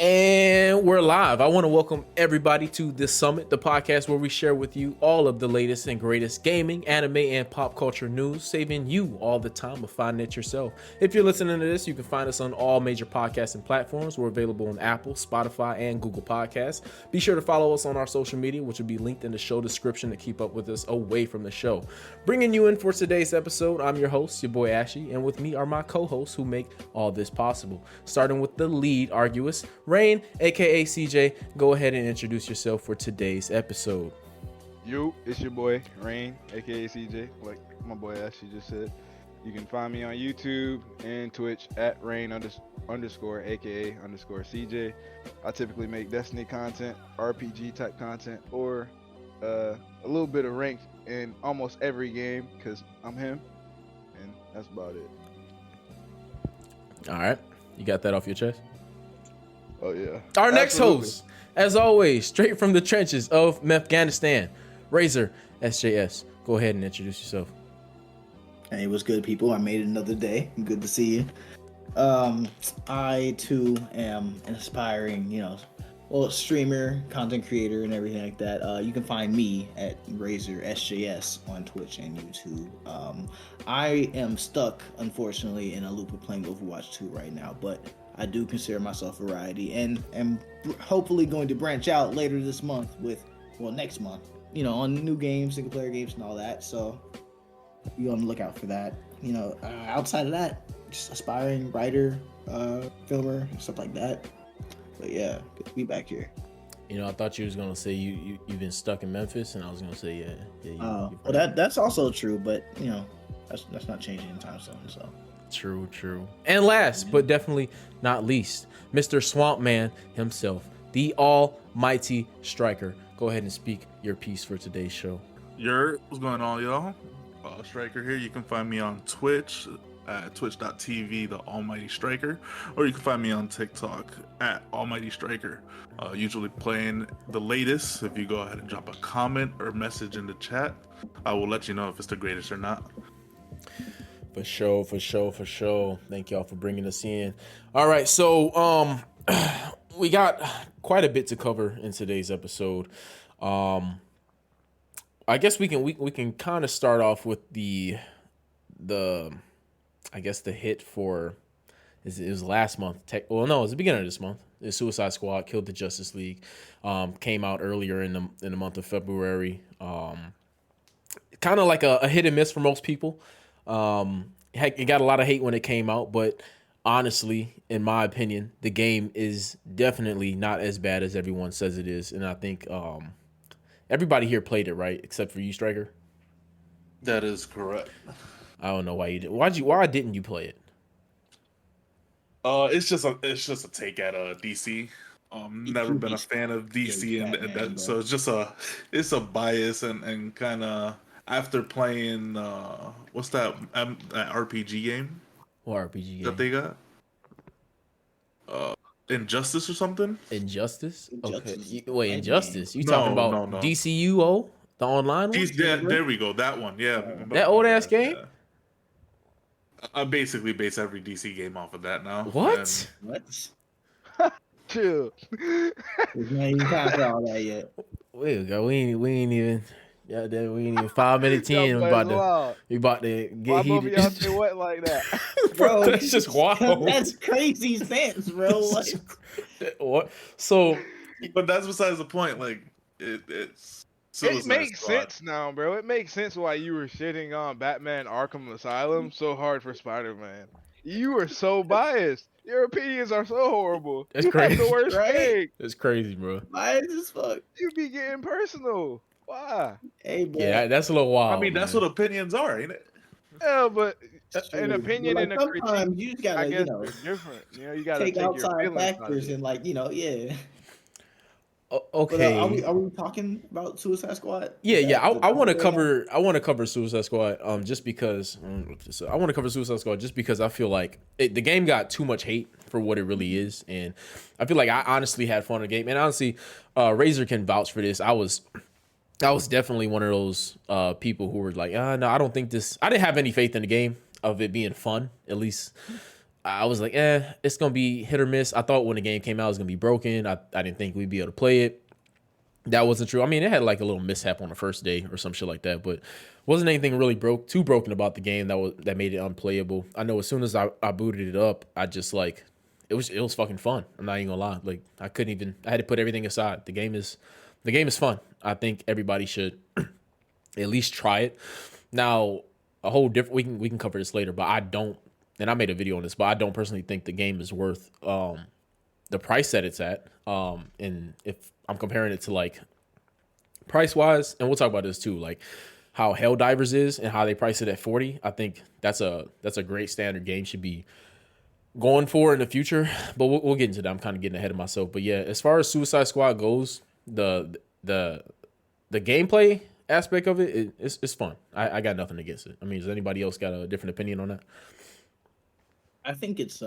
And we're live. I want to welcome everybody to this summit, the podcast where we share with you all of the latest and greatest gaming, anime, and pop culture news, saving you all the time of finding it yourself. If you're listening to this, you can find us on all major podcasting platforms. We're available on Apple, Spotify, and Google Podcasts. Be sure to follow us on our social media, which will be linked in the show description to keep up with us away from the show. Bringing you in for today's episode, I'm your host, your boy Ashy, and with me are my co-hosts who make all this possible. Starting with the lead arguist, Rain, aka CJ, go ahead and introduce yourself for today's episode. Yo, it's your boy Rain, aka CJ, like my boy Ashley just said. You can find me on YouTube and Twitch at Rain underscore aka underscore CJ. I typically make Destiny content, RPG type content, or a little bit of ranked in almost every game because I'm him, and that's about it. All right, you got that off your chest? Oh yeah. Our next host, as always, straight from the trenches of Afghanistan, Razor SJS. Go ahead and introduce yourself. Hey, what's good, people? I made it another day. Good to see you. I too am an aspiring, streamer, content creator, and everything like that. You can find me at Razor SJS on Twitch and YouTube. I am stuck, unfortunately, in a loop of playing Overwatch 2 right now, but I do consider myself a variety and am hopefully going to branch out later this month next month, on new games, single player games and all that. So be on the lookout for that. Outside of that, just aspiring writer, filmer, stuff like that. But yeah, good to be back here. I thought you was going to say you've been stuck in Memphis, and I was going to say, yeah. Well, that's also true, but, that's not changing anytime soon, so. True. And last, but definitely not least, Mr. Swamp Man himself, the almighty Striker. Go ahead and speak your piece for today's show. What's going on, y'all? Striker here. You can find me on Twitch at twitch.tv, the Almighty Striker, or you can find me on TikTok at Almighty Striker. Usually playing the latest. If you go ahead and drop a comment or message in the chat, I will let you know if it's the greatest or not. For sure. Thank y'all for bringing us in. All right, so we got quite a bit to cover in today's episode. I guess we can kind of start off with the hit for it was last month. It was the beginning of this month. The Suicide Squad killed the Justice League. Came out earlier in the month of February. Kind of like a hit and miss for most people. It got a lot of hate when it came out, but honestly, in my opinion, the game is definitely not as bad as everyone says it is, and I think everybody here played it, right, except for you, Striker. That is correct. I don't know why you did. Why didn't you play it? It's just a take at DC. Never been a fan of DC, and that, so it's a bias and kind of. After playing, what's that RPG game? What RPG game? That they got? Injustice or something? Injustice? Okay. Injustice? You No, talking about no. DCUO? The online one? There we go. That one, yeah. That old-ass game? Yeah. I basically base every DC game off of that now. What? Chill. We ain't time for all that yet. We ain't even. Yeah, we ain't even 5 minutes in. We about to get Why heated. both of y'all say what like that? Bro, that's just wild. That's crazy sense, bro. What? So, but that's besides the point. Like it's. It makes sense now, bro. It makes sense why you were shitting on Batman Arkham Asylum so hard for Spider-Man. You were so biased. Your opinions are so horrible. That's you crazy. have the worst take. It's crazy, bro. Biased as fuck. You be getting personal. Why? Hey, bro. Yeah, that's a little wild. I mean, that's what opinions are, ain't it? Yeah, but That's an true. opinion Like, and a critique, sometimes you just gotta, I guess, is different. You gotta take take your outside feelings factors and yeah. Okay. But, are we talking about Suicide Squad? Yeah. I want to cover Suicide Squad. Just because I want to cover Suicide Squad just because I feel like the game got too much hate for what it really is, and I feel like I honestly had fun in the game. And honestly, Razor can vouch for this. I was definitely one of those people who were like, no, I don't think this. I didn't have any faith in the game of it being fun, at least I was like, it's gonna be hit or miss. I thought when the game came out it was gonna be broken. I didn't think we'd be able to play it. That wasn't true. I mean, it had like a little mishap on the first day or some shit like that, but wasn't anything really too broken about the game that made it unplayable. I know as soon as I booted it up, I just like it was fucking fun. I'm not even gonna lie. Like I had to put everything aside. The game is fun. I think everybody should at least try it. Now, a whole different we can cover this later, but I don't, and I made a video on this, but I don't personally think the game is worth the price that it's at. And if I'm comparing it to like price wise, and we'll talk about this too, like how Helldivers is and how they price it at 40. I think that's a great standard game should be going for in the future. But we'll get into that. I'm kind of getting ahead of myself. But yeah, as far as Suicide Squad goes, the gameplay aspect of it's fun. I got nothing against it. I mean, does anybody else got a different opinion on that? I think it's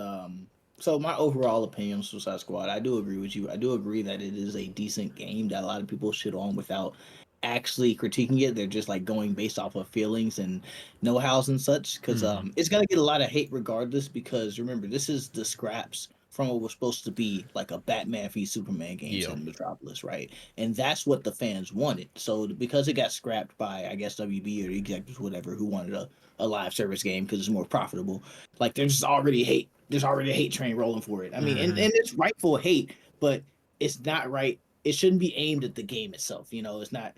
so my overall opinion on Suicide Squad, I do agree with you. I do agree that it is a decent game that a lot of people shit on without actually critiquing it. They're just like going based off of feelings and know-hows and such. Because it's gonna get a lot of hate regardless. Because remember, this is the scraps from what was supposed to be like a Batman v Superman game set Yeah. in Metropolis, right? And that's what the fans wanted. So because it got scrapped by I guess WB or the executives, whatever, who wanted a live service game because it's more profitable, like there's already hate. There's already a hate train rolling for it. I mean, and it's rightful hate, but it's not right. It shouldn't be aimed at the game itself. It's not.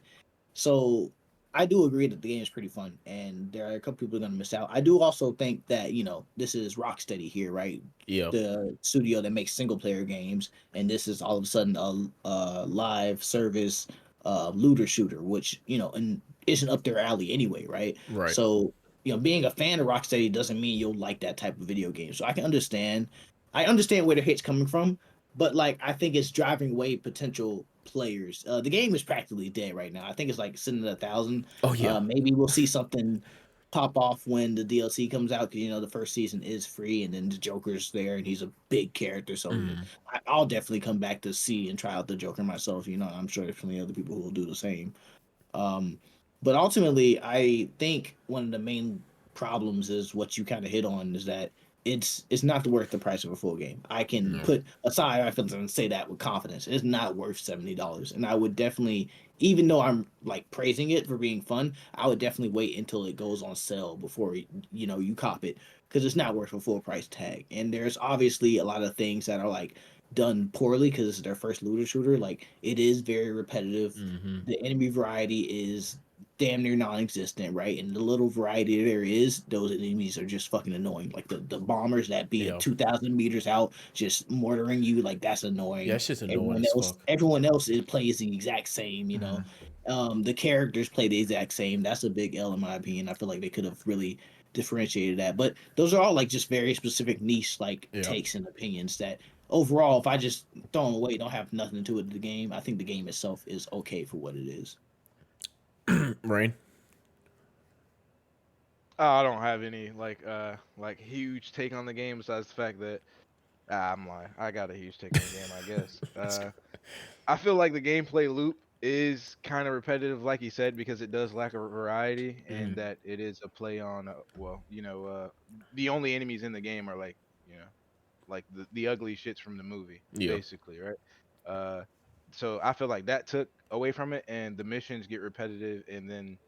So I do agree that the game is pretty fun, and there are a couple people going to miss out. I do also think that this is Rocksteady here, right? Yeah. The studio that makes single player games, and this is all of a sudden a live service looter shooter, which and isn't up their alley anyway, right? Right. So being a fan of Rocksteady doesn't mean you'll like that type of video game. So I can understand. I understand where the hate's coming from, but like I think it's driving away potential players. The game is practically dead right now. I think it's like sitting at 1,000. Oh yeah. Maybe we'll see something pop off when the DLC comes out because the first season is free and then the Joker's there and he's a big character. So I'll definitely come back to see and try out the Joker myself. I'm sure there's plenty of other people who will do the same. Um, but ultimately, I think one of the main problems is what you kind of hit on is that it's not worth the price of a full game. I can No. put aside my feelings and say that with confidence. It's not worth $70, and I would definitely, even though I'm like praising it for being fun, I would definitely wait until it goes on sale before you cop it because it's not worth a full price tag. And there's obviously a lot of things that are like done poorly because it's their first looter shooter. Like it is very repetitive. The enemy variety is damn near non-existent, right? And the little variety there is, those enemies are just fucking annoying. Like the bombers that be Yeah. at 2,000 meters out, just mortaring you, like that's annoying. Yeah, it's just annoying as fuck. Everyone else it plays the exact same. The characters play the exact same. That's a big L in my opinion. I feel like they could have really differentiated that. But those are all like just very specific niche like Yeah. takes and opinions that overall, if I just throw them away, don't have nothing to do with the game, I think the game itself is okay for what it is. Rain. I don't have any like huge take on the game besides the fact that I'm lying. I got a huge take on the game, I guess. I feel like the gameplay loop is kind of repetitive, like you said, because it does lack a variety, and that it is a play on the only enemies in the game are like the ugly shits from the movie, Yeah. basically, right? So I feel like that took away from it, and the missions get repetitive, and then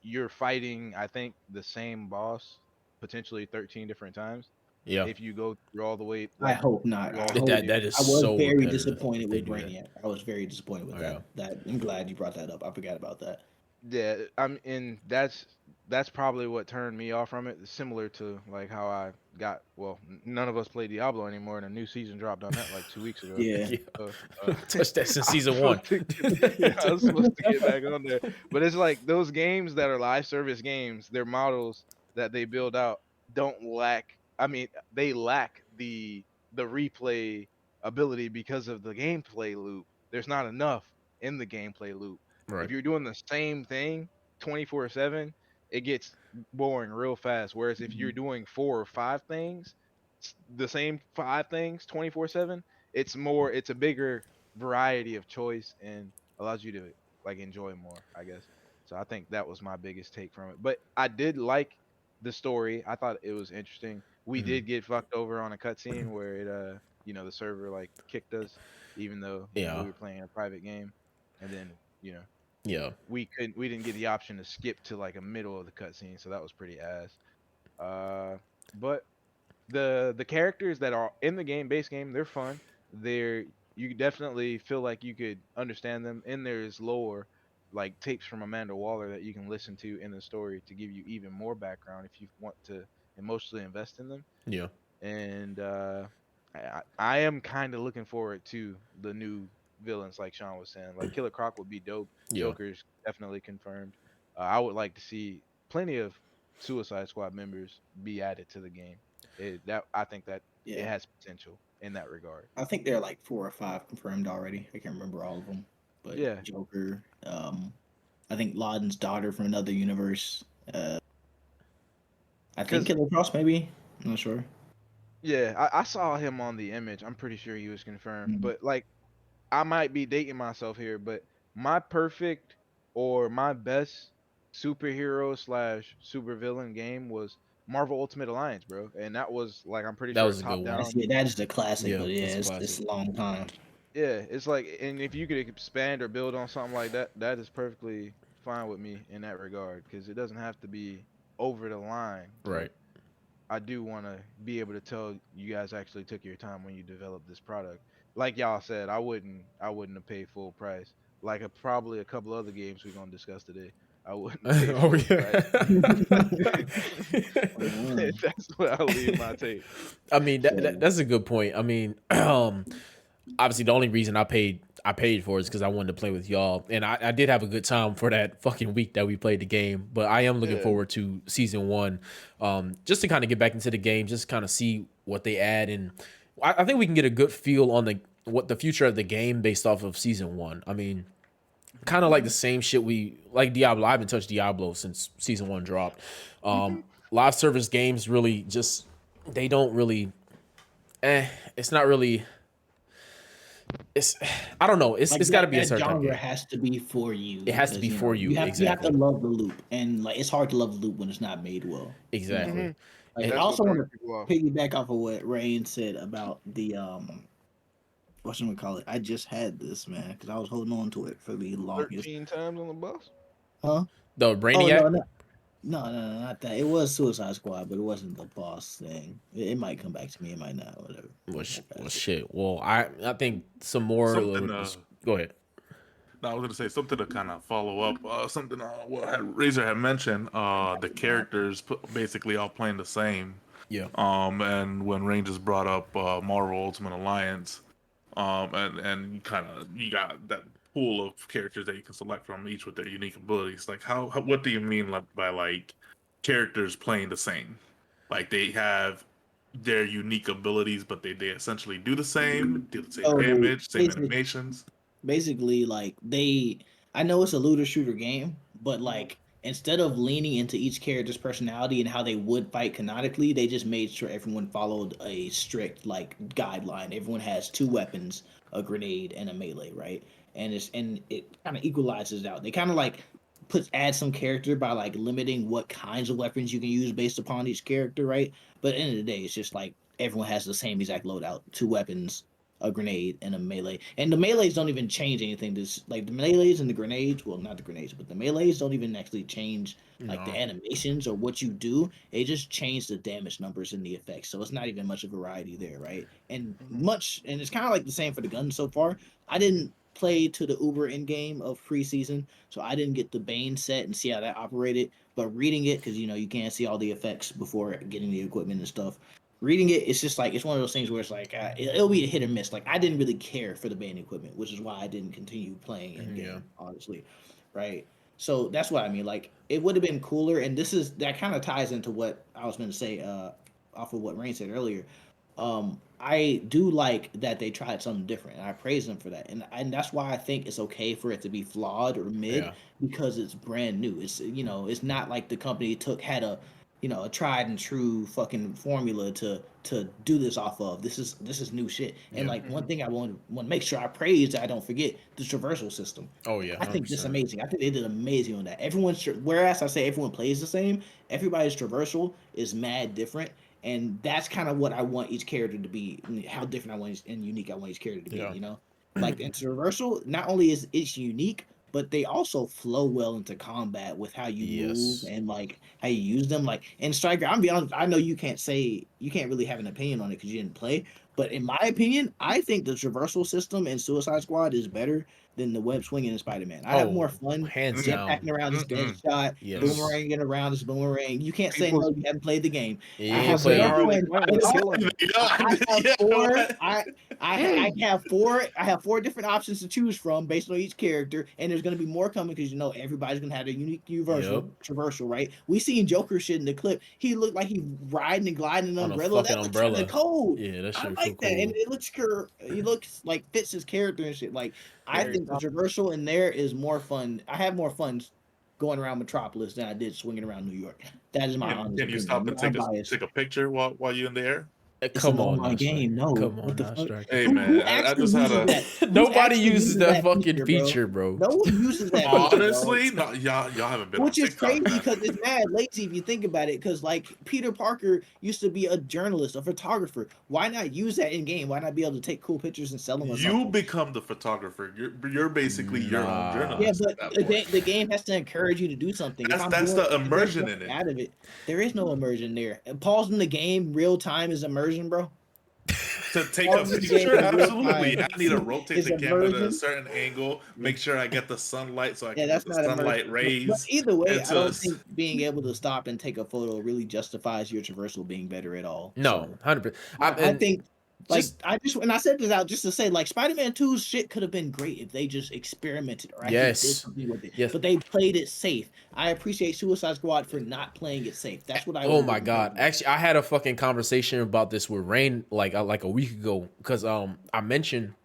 you're fighting, I think, the same boss potentially 13 different times. Yeah. If you go through all the way, I hope not. through all I the hope way- That is I was so very repetitive disappointed if they with do that. Brainiac. I was very disappointed with Yeah. that. I'm glad you brought that up. I forgot about that. Yeah, and that's probably what turned me off from it. Similar to like how I got. Well, none of us play Diablo anymore, and a new season dropped on that like 2 weeks ago. Yeah. Yeah. So, Touched that since I was season one. supposed to I was supposed to get back on there, but it's like those games that are live service games. Their models that they build out don't lack. I mean, they lack the replay ability because of the gameplay loop. There's not enough in the gameplay loop. Right. If you're doing the same thing 24/7, it gets boring real fast. Whereas if you're doing 4 or 5 things, the same 5 things 24/7, it's a bigger variety of choice and allows you to like enjoy more, I guess. So I think that was my biggest take from it. But I did like the story. I thought it was interesting. We Mhm. did get fucked over on a cutscene where it the server like kicked us, even though we Yeah. were playing a private game, and then you know Yeah. we didn't get the option to skip to like a middle of the cutscene, so that was pretty ass. But the characters that are in the base game, they're fun. They're You definitely feel like you could understand them, and there's lore like tapes from Amanda Waller that you can listen to in the story to give you even more background if you want to emotionally invest in them. Yeah. And I am kind of looking forward to the new villains, like Sean was saying. Like Killer Croc would be dope. Yeah. Joker's definitely confirmed. I would like to see plenty of Suicide Squad members be added to the game. I think that it Yeah, has potential in that regard. I think there are like 4 or 5 confirmed already. I can't remember all of them, but Yeah, Joker. I think Lauden's daughter from another universe. I think because Killer Frost maybe. I'm not sure. yeah, I saw him on the image. I'm pretty sure he was confirmed. Mhm. But like, I might be dating myself here, but my perfect or my best superhero slash supervillain game was Marvel Ultimate Alliance, bro. And that was like, I'm pretty That sure a was a good top one. That's down. yeah, that is the classic, Yeah, but yeah, that's a it's classic. a long time. Yeah, it's like, and if you could expand or build on something like that, that is perfectly fine with me in that regard, because it doesn't have to be over the line. But Right. I do want to be able to tell you guys actually took your time when you developed this product. Like y'all said, I wouldn't have paid full price. Like probably a couple other games we're gonna discuss today, I wouldn't have paid Oh full price. yeah. That's what I'll leave my take. I mean So that's a good point. I mean, obviously the only reason I paid for it is because I wanted to play with y'all, and I did have a good time for that fucking week that we played the game. But I am looking Yeah. forward to season one, just to kind of get back into the game, just kind of see what they add, and I think we can get a good feel on what the future of the game based off of season one. I mean, kind of like the same shit we like Diablo. I haven't touched Diablo since season one dropped. Live service games really just they don't really. It's not really. It's I don't know. It's like got to be a that certain type of genre game. has to be for you It has to because be for you, you have to exactly, love the loop, and like it's hard to love the loop when it's not made well. exactly. Like I And That's what also want throws to people off. piggyback off of what Rain said about the what should we call it? I just had this man because I was holding on to it for the longest. 13 times on the bus. Huh? the Oh Brainiac. no, not that. It was Suicide Squad, but it wasn't the boss thing. It might come back to me. It might not. Whatever. Well, shit. Well, I think some more. Something. Go ahead. No, I was gonna say something to kind of follow up. Something what Razor had mentioned. The characters basically all playing the same. Yeah. And when Rangers brought up Marvel Ultimate Alliance, and you got that pool of characters that you can select from, each with their unique abilities. Like what do you mean by like characters playing the same? Like they have their unique abilities, but they essentially do the same So damage, same basically, animations. basically like I know it's a looter shooter game, but like instead of leaning into each character's personality and how they would fight canonically, they just made sure everyone followed a strict like guideline. Everyone has 2 weapons, a grenade and a melee, right? And it kind of equalizes out. They kind of like add some character by like limiting what kinds of weapons you can use based upon each character, right? But at the end of the day, it's just like everyone has the same exact loadout, 2 weapons, a grenade, and a melee. And the melees don't even change anything. This like the melees and the grenades, well, not the grenades, but the melees don't even actually change like the No. animations or what you do. They just change the damage numbers and the effects. So it's not even much of variety there, right? And it's kind of like the same for the guns so far. I didn't play to the Uber in game of preseason, so I didn't get the Bane set and see how that operated. But reading it, because you can't see all the effects before getting the equipment and stuff, reading it, it's just like it's one of those things where it's like it'll be a hit or miss. Like I didn't really care for the band equipment, which is why I didn't continue playing in game, Yeah. honestly, right? So that's what I mean. Like it would have been cooler, and that kind of ties into what I was going to say off of what Rain said earlier. I do like that they tried something different, and I praise them for that. And that's why I think it's okay for it to be flawed or mid Yeah. because it's brand new. It's not like the company had a tried and true fucking formula to do this off of. This is new shit. And Yeah. like one thing I want to make sure I praise that I don't forget the traversal system. Oh yeah. I think this 100%. amazing. I think they did amazing on that. Whereas I say everyone plays the same, everybody's traversal is mad different, And that's kind of what I want each character to be, and how different I want and unique I want each character to be. Yeah. You know, like in traversal, not only is it's unique, but they also flow well into combat with how you move Yes. and like how you use them. Like in Striker, I'm be honest, I know you can't really have an opinion on it because you didn't play. But in my opinion, I think the traversal system in Suicide Squad is better than the web swinging in Spider-Man. I have more fun hands down. jetpacking around this Deadshot, Yes. boomeranging around this boomerang. You can't say People- no, you haven't played the game. Yeah, I have play more it. Harley fun. Quinn was killing it. I have four different options to choose from based on each character, and there's gonna be more coming because everybody's gonna have a unique traversal, right? We seen Joker shit in the clip. He looked like he riding and gliding an On a umbrella. fucking That looks umbrella. kinda cold. Yeah, that I shit like that, and it looks he looks like fits his character and shit. Like I Very think the traversal in there is more fun. I have more fun going around Metropolis than I did swinging around New York. That is my honest Can you opinion. stop and I'm take biased. a picture while you're in the air? It's Come an on, online now, game. Striker. No, Come what on, the now, fuck? Striker. Hey Who man, I actually just had uses a. that? Who Nobody actually uses that fucking feature, bro? feature, bro. No one uses that. Honestly, feature, bro. no, y'all haven't been. Which on is TikTok, crazy man. because it's mad lazy if you think about it. Because like Peter Parker used to be a journalist, a photographer. Why not use that in game? Why not be able to take cool pictures and sell them? Or You something? become the photographer. You're basically your own Nah. journalist. Yeah, at but that point. the game has to encourage you to do something. That's the immersion in it. Out of it, there is no immersion there. Pausing the game real time is immersion, bro. To take All a the picture, games in real absolutely. time I need to rotate is the camera to a immersion. certain angle, make sure I get the sunlight so I Yeah, can that's get the not sunlight immersion. rays. But either way, I into don't us. think being able to stop and take a photo really justifies your traversal being better at all. No, So, 100%. I think like just- and I said this out just to say like Spider-Man 2's shit could have been great if they just experimented or actually Yes. did something with it. Yes. But they played it safe. I appreciate Suicide Squad for not playing it safe. That's what I Oh would my do. god! Actually, I had a fucking conversation about this with Rain like a week ago because I mentioned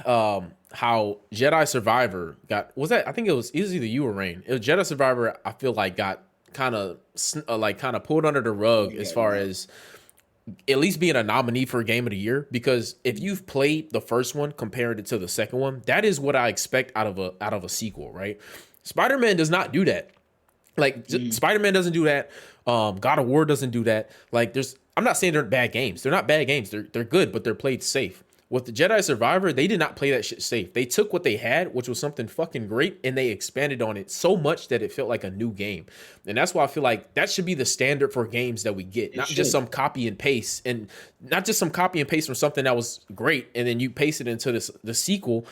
how Jedi Survivor got I think it was either you or Rain. It was Jedi Survivor. I feel like got kind of pulled under the rug as far as at least being a nominee for Game of the Year, because if you've played the first one compared it to the second one, that is what I expect out of a sequel, right? Spider-Man does not do that. Like Spider-Man doesn't do that. God of War doesn't do that. Like I'm not saying they're bad games. They're not bad games. They're good, but they're played safe. With the Jedi Survivor, they did not play that shit safe. They took what they had, which was something fucking great, and they expanded on it so much that it felt like a new game. And that's why I feel like that should be the standard for games that we get, not just some copy and paste, and not just some copy and paste from something that was great, and then you paste it into the sequel,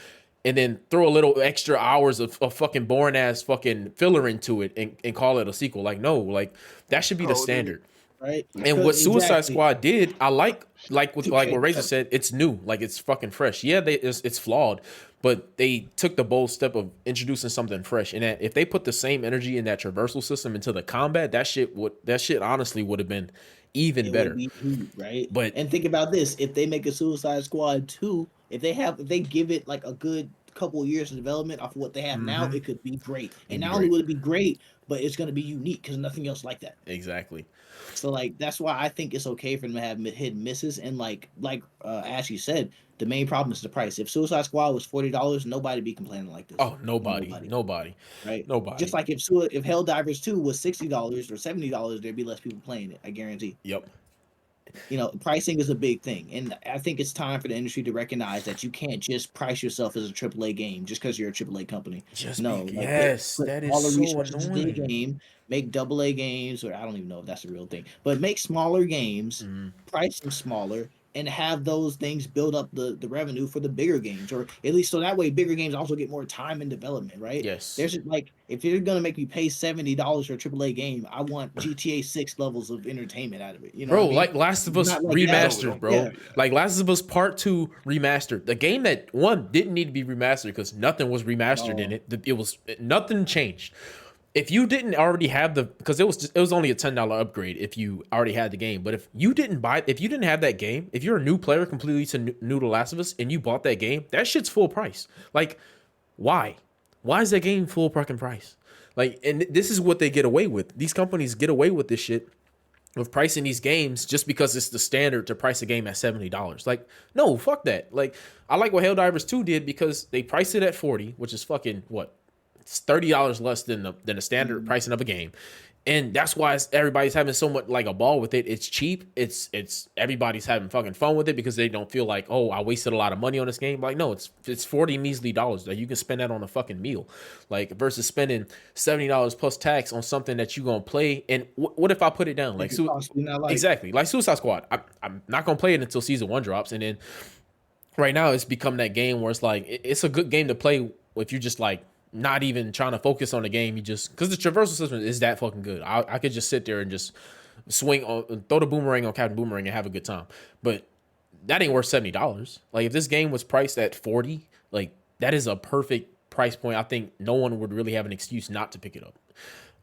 and then throw a little extra hours of fucking boring ass fucking filler into it and call it a sequel. Like, no, like that should be the standard. Right. And what Suicide Exactly. Squad did, I like what Razor said, it's new, like it's fucking fresh. Yeah, it's flawed, but they took the bold step of introducing something fresh. And that if they put the same energy in that traversal system into the combat, that shit honestly would have been even better. Would be huge, right? But- and think about this: if they make a Suicide Squad 2, if they give it like a good couple of years of development off of what they have now, it could be great. And not only would it be great, but it's going to be unique because nothing else like that. Exactly. So like that's why I think it's okay for them to have hit and misses. And like Ashley said, the main problem is the price. If Suicide Squad was $40, nobody'd be complaining like this. Oh, nobody. Right? Nobody. Just like if Helldivers 2 was $60 or $70, there'd be less people playing it. I guarantee. Yep. Pricing is a big thing, and I think it's time for the industry to recognize that you can't just price yourself as a AAA game just because you're a AAA company. That is all the so resources into the annoying. game, make AA games, or I don't even know if that's a real thing, but make smaller games, price them smaller, and have those things build up the revenue for the bigger games, or at least so that way bigger games also get more time in development, right? Yes. There's like, if you're gonna make me pay $70 for a AAA game, I want GTA 6 levels of entertainment out of it. You know, Bro, what I mean? like Last of Us Not like remastered, that. bro. Yeah. Like Last of Us Part 2 remastered. The game that one didn't need to be remastered because nothing was remastered in it. Nothing changed. If you didn't already have because it was only a $10 upgrade if you already had the game. But if you didn't have that game, if you're a new player completely new to Last of Us and you bought that game, that shit's full price. Like, why? Why is that game full fucking price? Like, and this is what they get away with. These companies get away with this shit of pricing these games just because it's the standard to price a game at $70. Like, no, fuck that. Like, I like what Helldivers 2 did because they priced it at $40, which is fucking what? It's $30 less than the standard pricing of a game. And that's why everybody's having so much like a ball with it. It's cheap. It's everybody's having fucking fun with it because they don't feel like, oh, I wasted a lot of money on this game. Like, no, it's 40 measly dollars that you can spend that on a fucking meal, like versus spending $70 plus tax on something that you gonna play. And what if I put it down like, exactly like Suicide Squad? I'm not gonna play it until season 1 drops, and then right now it's become that game where it's like it's a good game to play if you just like not even trying to focus on the game. You just because the traversal system is that fucking good. I could just sit there and just swing on, throw the boomerang on Captain Boomerang and have a good time. But that ain't worth $70. Like if this game was priced at 40, like that is a perfect price point. I think no one would really have an excuse not to pick it up.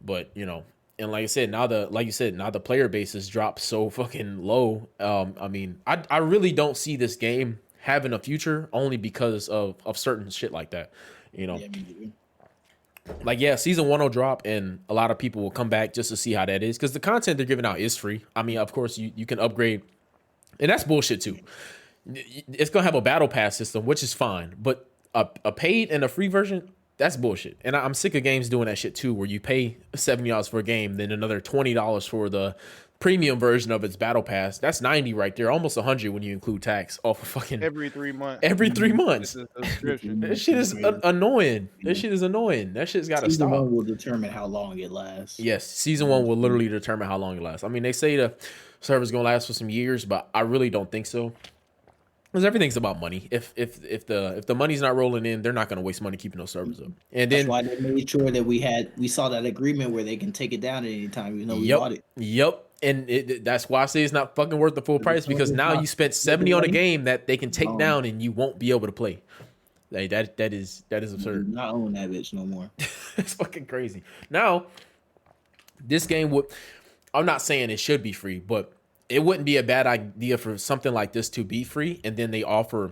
But you know, and like I said, now the player base has dropped so fucking low. I mean, I really don't see this game having a future only because of certain shit like that. You know, like, yeah, season 1 will drop and a lot of people will come back just to see how that is because the content they're giving out is free. I mean, of course, you can upgrade, and that's bullshit too. It's going to have a battle pass system, which is fine, but a paid and a free version, that's bullshit. And I'm sick of games doing that shit too, where you pay $70 for a game, then another $20 for the premium version of its battle pass. That's 90 right there, almost 100 when you include tax off of fucking Every 3 months. Every 3 months. It's a subscription. That shit is annoying. That shit is annoying. That shit's got to stop. Season 1 will determine how long it lasts. Yes, season 1 will literally determine how long it lasts. I mean, they say the server's gonna last for some years, but I really don't think so. Because everything's about money. If the money's not rolling in, they're not gonna waste money keeping those servers up. And That's then why they made sure that we saw that agreement where they can take it down at any time, even though we bought it. Yep. And that's why I say it's not fucking worth the full price because now you spent 70 on a game that they can take down and you won't be able to play. Like that is absurd. Not own that bitch no more. It's fucking crazy. Now, this game would. I'm not saying it should be free, but it wouldn't be a bad idea for something like this to be free, and then they offer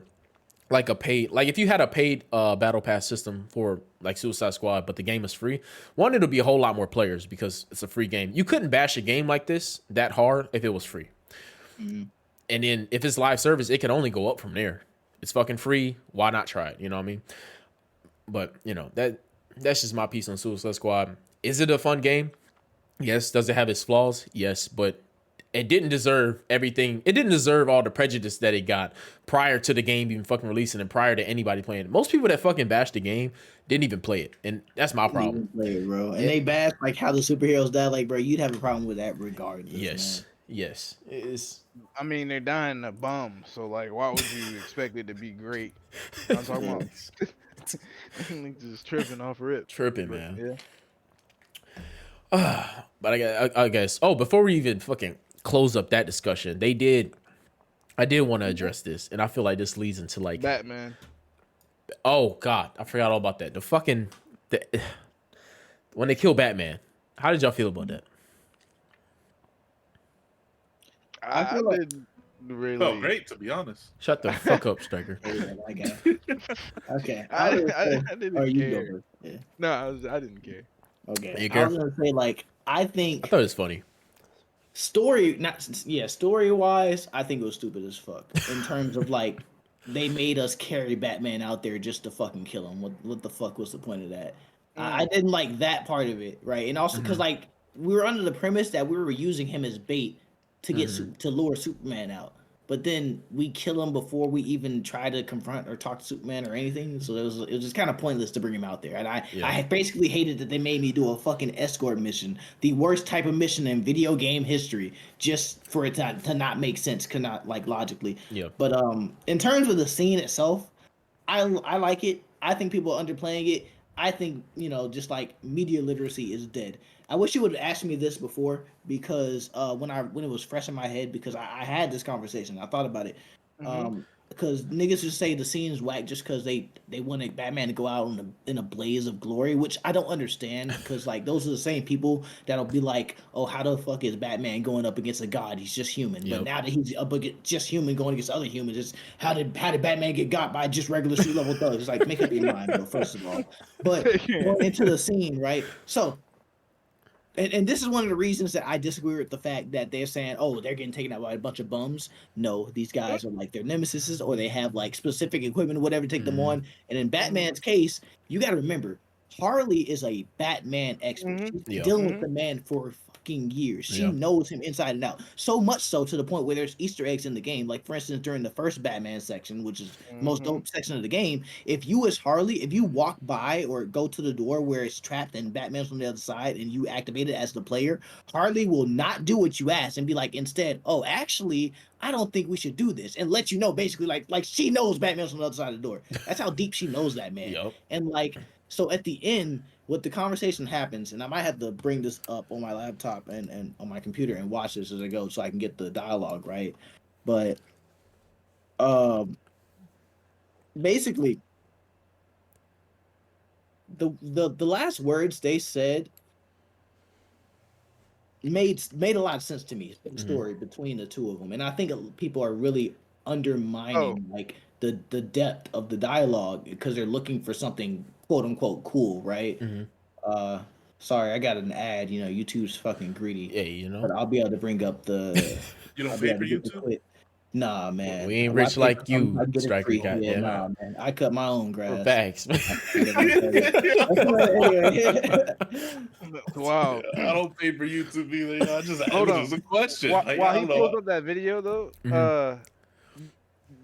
like a paid, like if you had a paid battle pass system for like Suicide Squad, but the game is free. One, it'll be a whole lot more players because it's a free game. You couldn't bash a game like this that hard if it was free. Mm-hmm. And then if it's live service, it can only go up from there. It's fucking free. Why not try it? You know what I mean? But you know that's just my piece on Suicide Squad. Is it a fun game? Yes. Does it have its flaws? Yes, but it didn't deserve everything. It didn't deserve all the prejudice that it got prior to the game even fucking releasing and prior to anybody playing it. Most people that fucking bashed the game didn't even play it, and that's my problem. Play it, bro. And they bash like how the superheroes die. Like, bro, you'd have a problem with that regardless. Yes, man. yes. It's. I mean, they're dying a bum, so like, why would you expect it to be great? I'm talking about just tripping off rip. Tripping, man. Yeah. But I guess. Oh, before we even fucking close up that discussion, I did want to address this, and I feel like this leads into like Batman. Oh God, I forgot all about that. When they kill Batman, how did y'all feel about that? I feel like really Felt great, to be honest. Shut the fuck up, Striker. Okay. I didn't care. Yeah. No, I didn't care. Okay. You care? I was gonna say like I thought it was funny. Story wise, I think it was stupid as fuck. In terms of like, they made us carry Batman out there just to fucking kill him. What the fuck was the point of that? I didn't like that part of it, right? And also because like we were under the premise that we were using him as bait to get to lure Superman out, but then we kill him before we even try to confront or talk to Superman or anything. So it was just kind of pointless to bring him out there. And I basically hated that they made me do a fucking escort mission, the worst type of mission in video game history, just for it to not make sense, cannot like logically. Yeah. But in terms of the scene itself, I like it. I think people are underplaying it. I think, just like media literacy is dead. I wish you would have asked me this before because when it was fresh in my head, because I had this conversation. I thought about it. Because niggas just say the scene's whack just because they wanted Batman to go out in a blaze of glory, which I don't understand because like those are the same people that'll be like, oh, how the fuck is Batman going up against a god? He's just human. But now that he's up against just human going against other humans, it's how did Batman get got by just regular street level thugs? It's like, make up your mind, bro, first of all. But going into the scene, right? So. And this is one of the reasons that I disagree with the fact that they're saying, oh, they're getting taken out by a bunch of bums. No, these guys are like their nemesis, or they have like specific equipment or whatever to take them on. And in Batman's case, you got to remember, Harley is a Batman expert. Mhm. She's been Yeah. dealing with the man for fucking years. She Yeah. knows him inside and out. So much so to the point where there's Easter eggs in the game. Like for instance, during the first Batman section, which is the most dope section of the game, if you as Harley, if you walk by or go to the door where it's trapped and Batman's on the other side and you activate it as the player, Harley will not do what you ask and be like, instead, oh, actually, I don't think we should do this, and let you know basically like she knows Batman's on the other side of the door. That's how deep she knows that man. Yep. And like so at the end, what the conversation happens, and I might have to bring this up on my laptop and on my computer and watch this as I go so I can get the dialogue right. But basically the last words they said made a lot of sense to me. The story between the two of them, and I think people are really undermining like the depth of the dialogue because they're looking for something quote unquote cool, right? Sorry, I got an ad. You know, YouTube's fucking greedy. Yeah, you know. But I'll be able to bring up the. You don't I'll be pay able for to get the YouTube? clip. Nah, man. We ain't My rich like paper comes, you, I get it Striker. free. Yeah, Goddamn. nah, man. I cut my own grass. Facts. Wow. I don't pay for YouTube either. You know, I just Hold it on. was a question. While, Like, while I he don't pulls know. up that video, though,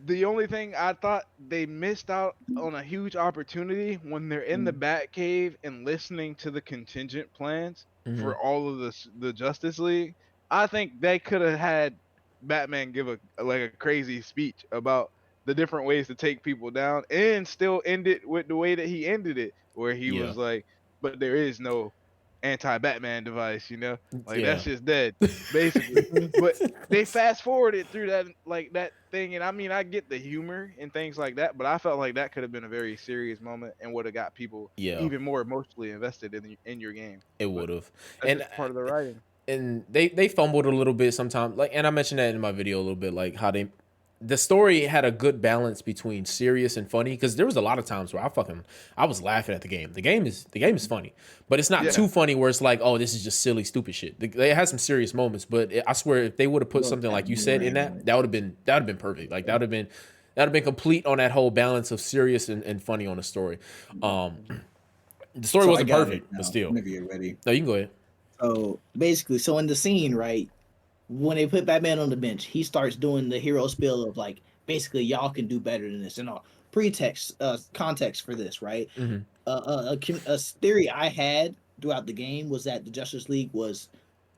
the only thing I thought they missed out on a huge opportunity when they're in the Batcave and listening to the contingent plans for all of the Justice League. I think they could have had Batman give a crazy speech about the different ways to take people down and still end it with the way that he ended it, where he Yeah. was like, "But there is no anti-Batman device, you know, like Yeah. that's just dead, basically." But they fast forwarded through that thing, and I mean, I get the humor and things like that, but I felt like that could have been a very serious moment and would have got people Yeah. even more emotionally invested in your game. It But would have. that's And just part of the writing. and they fumbled a little bit sometimes. Like, and I mentioned that in my video a little bit, like how the story had a good balance between serious and funny, because there was a lot of times where I was laughing at the game. The game is funny, but it's not Yeah. too funny where it's like, oh, this is just silly, stupid shit. They had some serious moments, but I swear if they would have put something like you said in that would have been perfect. Like that would have been complete on that whole balance of serious and funny on the story. The story So I wasn't got perfect, it now, but still. whenever you're ready. No, you can go ahead. So basically, so in the scene, right, when they put Batman on the bench, he starts doing the hero spiel of like, basically, y'all can do better than this, and all context for this, right? Mhm. A theory I had throughout the game was that the Justice League was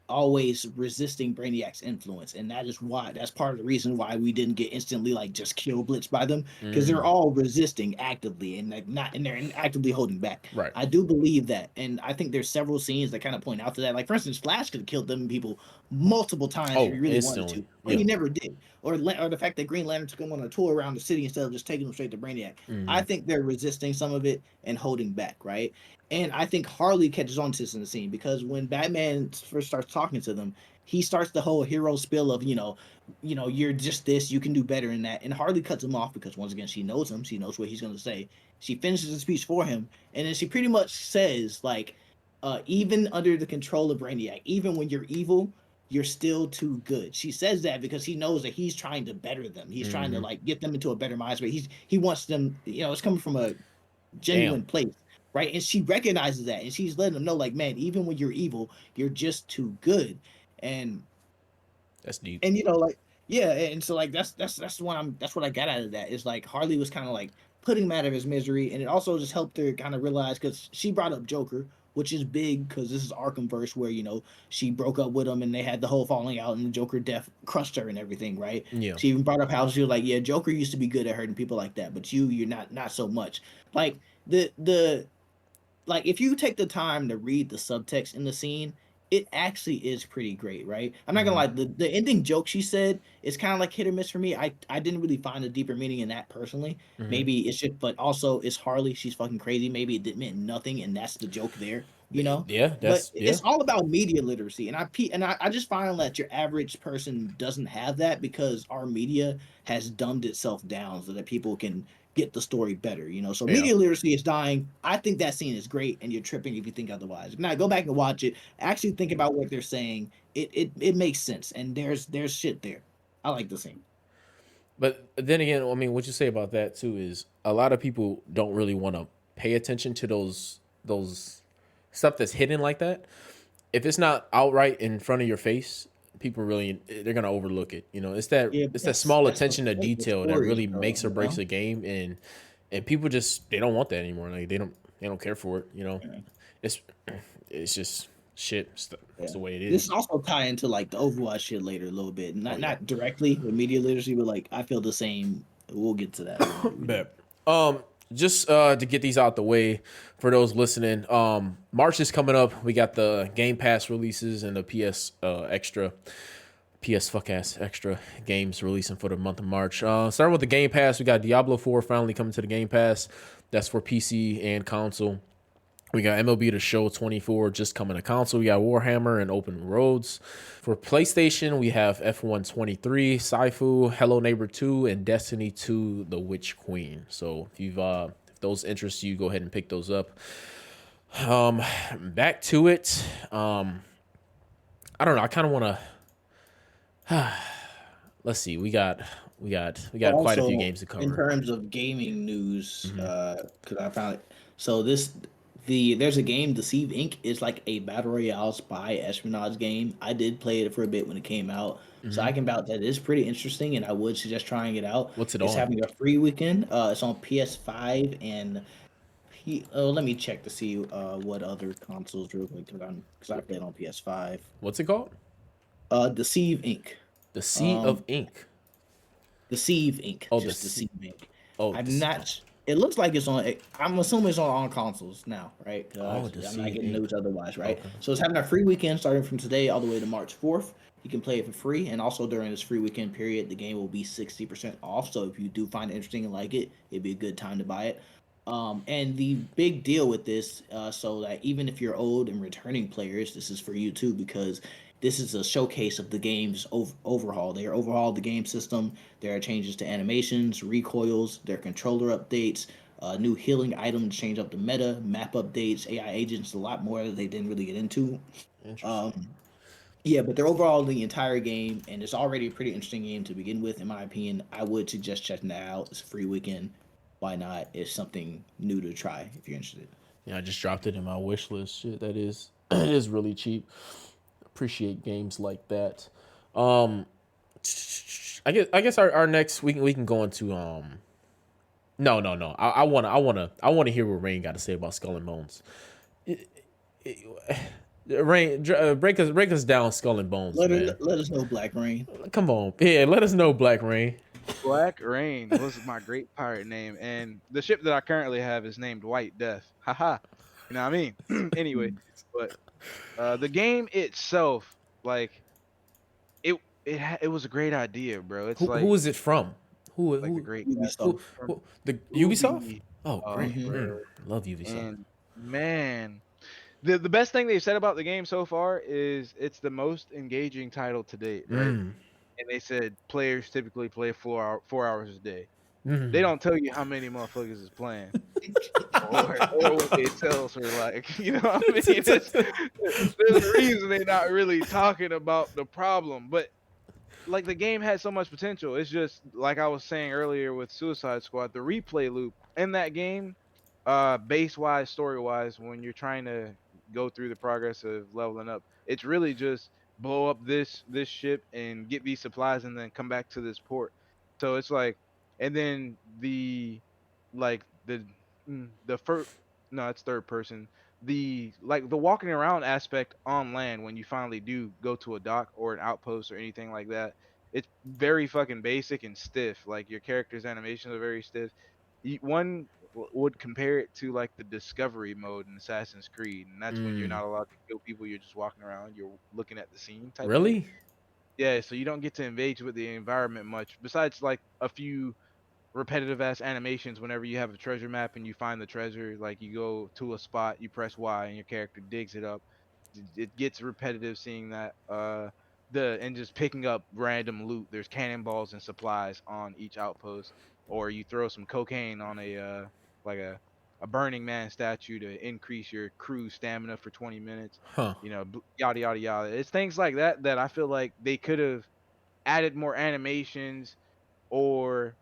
always resisting Brainiac's influence, and that's part of the reason why we didn't get instantly like just kill blitzed by them, because they're all resisting actively and like not and they're actively holding back. Right. I do believe that, and I think there's several scenes that kind of point out to that. Like for instance, Flash could have killed them people multiple times if he really wanted instantly. to, but he never did. Or the fact that Green Lantern took him on a tour around the city instead of just taking him straight to Brainiac. I think they're resisting some of it and holding back, right? And I think Harley catches on to this in the scene, because when Batman first starts talking to them, he starts the whole hero spill of, you're just this, you can do better than that. And Harley cuts him off because once again, she knows him, she knows what he's going to say. She finishes the speech for him, and then she pretty much says, like, even under the control of Brainiac, even when you're evil, you're still too good. She says that because he knows that he's trying to better them. He's trying to like get them into a better mindset. He wants them, it's coming from a genuine place. Right, and she recognizes that, and she's letting them know, like, man, even when you're evil, you're just too good, and That's deep. and like, yeah, and so like that's what I got out of that. Is like Harley was kind of like putting him out of his misery, and it also just helped her kind of realize, because she brought up Joker, which is big because this is Arkhamverse where she broke up with him and they had the whole falling out and the Joker death crushed her and everything, right? Yeah. She even brought up how she was like, yeah, Joker used to be good at hurting people like that, but you're not so much. Like like if you take the time to read the subtext in the scene, it actually is pretty great, right? I'm not gonna lie, the ending joke she said is kind of like hit or miss for me. I didn't really find a deeper meaning in that personally. Maybe it's just, but also it's Harley, she's fucking crazy. Maybe it meant nothing, and that's the joke there, Yeah, but it's all about media literacy, and I just find that your average person doesn't have that because our media has dumbed itself down so that people can get the story better, so media literacy is dying. I think that scene is great, and you're tripping if you think otherwise. Now go back and watch it, actually think about what they're saying. It makes sense, and there's shit there. I like the scene. But then again, I mean, what you say about that too is a lot of people don't really want to pay attention to those those stuff that's hidden like that, if it's not outright in front of your face, people really they're gonna overlook it. You know, Yeah, it's but that small that's attention to the detail that stories, really bro. makes or breaks a game, and people just they don't want that anymore. Like they don't care for it. You know, Yeah. it's it's just shit. It's Yeah. the way it This is. also tie into like the Overwatch shit later a little bit. Oh Not yeah. not directly with media literacy, but like I feel the same. We'll get to that whenever we do. Bet. Just to get these out the way for those listening, March is coming up. We got the Game Pass releases and the PS fuck ass extra games releasing for the month of March. Starting with the Game Pass, we got Diablo 4 finally coming to the Game Pass. That's for PC and console. We got MLB The Show 24 just coming to console. We got Warhammer and Open Roads. For PlayStation, we have F1 23, Saifu, Hello Neighbor 2, and Destiny 2, The Witch Queen. So if those interest you, go ahead and pick those up. Back to it. I don't know. I kind of want to. Let's see. We got quite a few Also, games to in cover. terms of gaming news, because I found it. So there's a game, Deceive Inc. It's like a battle royale spy espionage game. I did play it for a bit when it came out, so I can vouch that it's pretty interesting, and I would suggest trying it out. What's it It's on? having a free weekend. It's on PS5 and let me check to see what other consoles real quick because I played on PS5. What's it called? Deceive Inc. The Sea Um, of Ink. Deceive Inc. Oh, Just Deceive Inc. Oh, I'm not. It looks like it's on. I'm assuming it's on consoles now, right? Oh, I'm Deceive not getting Inc. news otherwise, right? Okay. So it's having a free weekend starting from today all the way to March 4th. You can play it for free, and also during this free weekend period, the game will be 60% off. So if you do find it interesting and like it, it'd be a good time to buy it. And the big deal with this, so that even if you're old and returning players, this is for you too, because this is a showcase of the game's overhaul. They overhauled the game system. There are changes to animations, recoils, their controller updates, new healing items, change up the meta, map updates, AI agents, a lot more that they didn't really get into. Interesting. Yeah, but they're overall the entire game, and it's already a pretty interesting game to begin with, in my opinion. I would suggest checking that out. It's a free weekend. Why not? It's something new to try if you're interested. Yeah, I just dropped it in my wish list. Shit, that is it is really cheap. Appreciate games like that. Um, I guess our next we can go into no. I wanna hear what Rain got to say about Skull and Bones. Rain, break us down, Skull and Bones, man. Let us know, Black Rain. Come on, yeah, let us know, Black Rain. Black Rain was my great pirate name, and the ship that I currently have is named White Death. Haha. You know what I mean? Anyway, but the game itself, like it was a great idea, bro. It's Who is it from? like the great Ubisoft. Who the Ubisoft? movie, Oh, great, Mhm. love Ubisoft. and man, the best thing they've said about the game so far is it's the most engaging title to date, right? And they said players typically play 4 hours a day. They don't tell you how many motherfuckers is playing. Or what they tell us, or like, you know what I mean? There's a reason they're not really talking about the problem, but like the game has so much potential. It's just like I was saying earlier with Suicide Squad, the replay loop in that game, base wise, story wise, when you're trying to go through the progress of leveling up, it's really just blow up this ship and get these supplies and then come back to this port. So it's like, and then like the first, no, it's third person. The walking around aspect on land when you finally do go to a dock or an outpost or anything like that, it's very fucking basic and stiff. Like your character's animations are very stiff. One would compare it to like the discovery mode in Assassin's Creed, and that's when you're not allowed to kill people. You're just walking around. You're looking at the scene type thing. Really? Yeah, so you don't get to engage with the environment much, besides like a few repetitive ass animations whenever you have a treasure map and you find the treasure. Like you go to a spot, you press Y, and your character digs it up. It gets repetitive seeing that. And just picking up random loot. There's cannonballs and supplies on each outpost, or you throw some cocaine on like a Burning Man statue to increase your crew stamina for 20 minutes. Huh. You know, yada yada yada. It's things like that that I feel like they could have added more animations or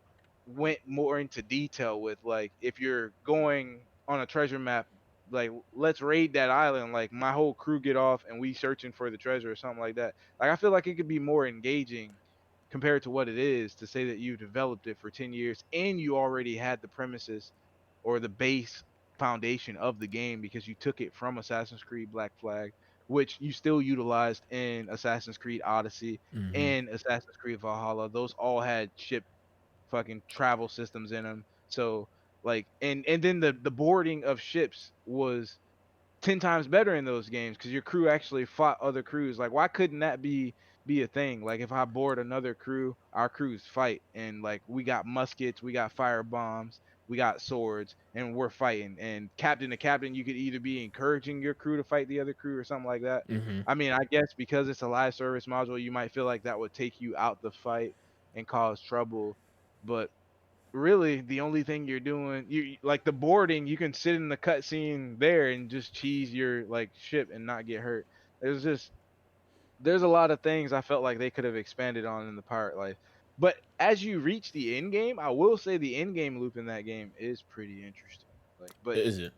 went more into detail with. Like if you're going on a treasure map, like let's raid that island, like my whole crew get off and we searching for the treasure or something like that. Like I feel like it could be more engaging compared to what it is to say that you developed it for 10 years and you already had the premises or the base foundation of the game because you took it from Assassin's Creed Black Flag, which you still utilized in Assassin's Creed Odyssey Mm-hmm. and Assassin's Creed Valhalla. Those all had ship fucking travel systems in them. So like and then the boarding of ships was 10 times better in those games because your crew actually fought other crews. Like, why couldn't that be a thing? Like, if I board another crew, our crews fight, and like we got muskets, we got fire bombs, we got swords, and we're fighting. And captain to captain, you could either be encouraging your crew to fight the other crew or something like that. Mm-hmm. I mean, I guess because it's a live service module, you might feel like that would take you out the fight and cause trouble, but really the only thing you're doing, like the boarding, you can sit in the cutscene there and just cheese your like ship and not get hurt. There's just there's a lot of things I felt like they could have expanded on in the pirate life. But as you reach the end game, I will say the end game loop in that game is pretty interesting. Like, but Is it?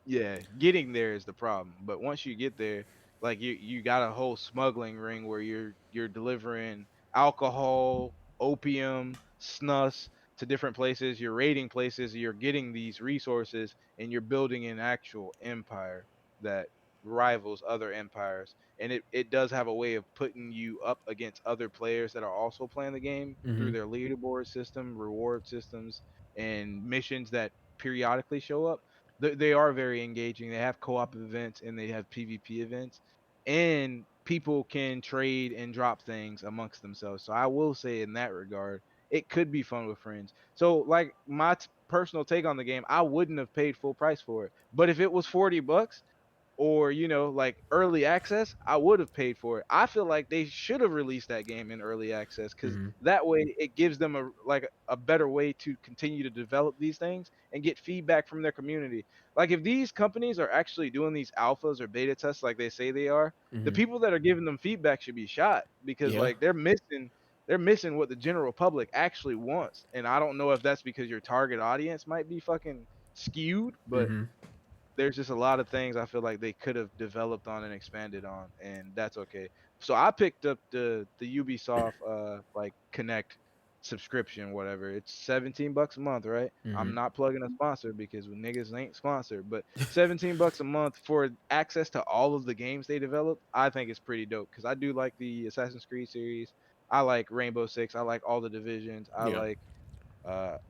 yeah, getting there is the problem. But once you get there, like you got a whole smuggling ring where you're delivering alcohol, opium, snus to different places. You're raiding places. You're getting these resources, and you're building an actual empire that rivals other empires. And it does have a way of putting you up against other players that are also playing the game through Mm-hmm. their leaderboard system, reward systems, and missions that periodically show up. They are very engaging. They have co-op events and they have PvP events, and people can trade and drop things amongst themselves. So I will say in that regard, it could be fun with friends. So like my personal take on the game, I wouldn't have paid full price for it. But if it was $40 or like early access, I would have paid for it. I feel like they should have released that game in early access because Mm-hmm. that way it gives them a better way to continue to develop these things and get feedback from their community. Like if these companies are actually doing these alphas or beta tests like they say they are, the Mm-hmm. people that are giving them feedback should be shot because Yeah. like they're missing what the general public actually wants. And I don't know if that's because your target audience might be fucking skewed, but Mm-hmm. there's just a lot of things I feel like they could have developed on and expanded on, and that's okay. So I picked up the Ubisoft like Connect subscription, whatever. It's $17 a month, right? Mm-hmm. I'm not plugging a sponsor because niggas ain't sponsored, but $17 a month for access to all of the games they developed, I think it's pretty dope because I do like the Assassin's Creed series. I like Rainbow Six. I like all the divisions. I Yeah. like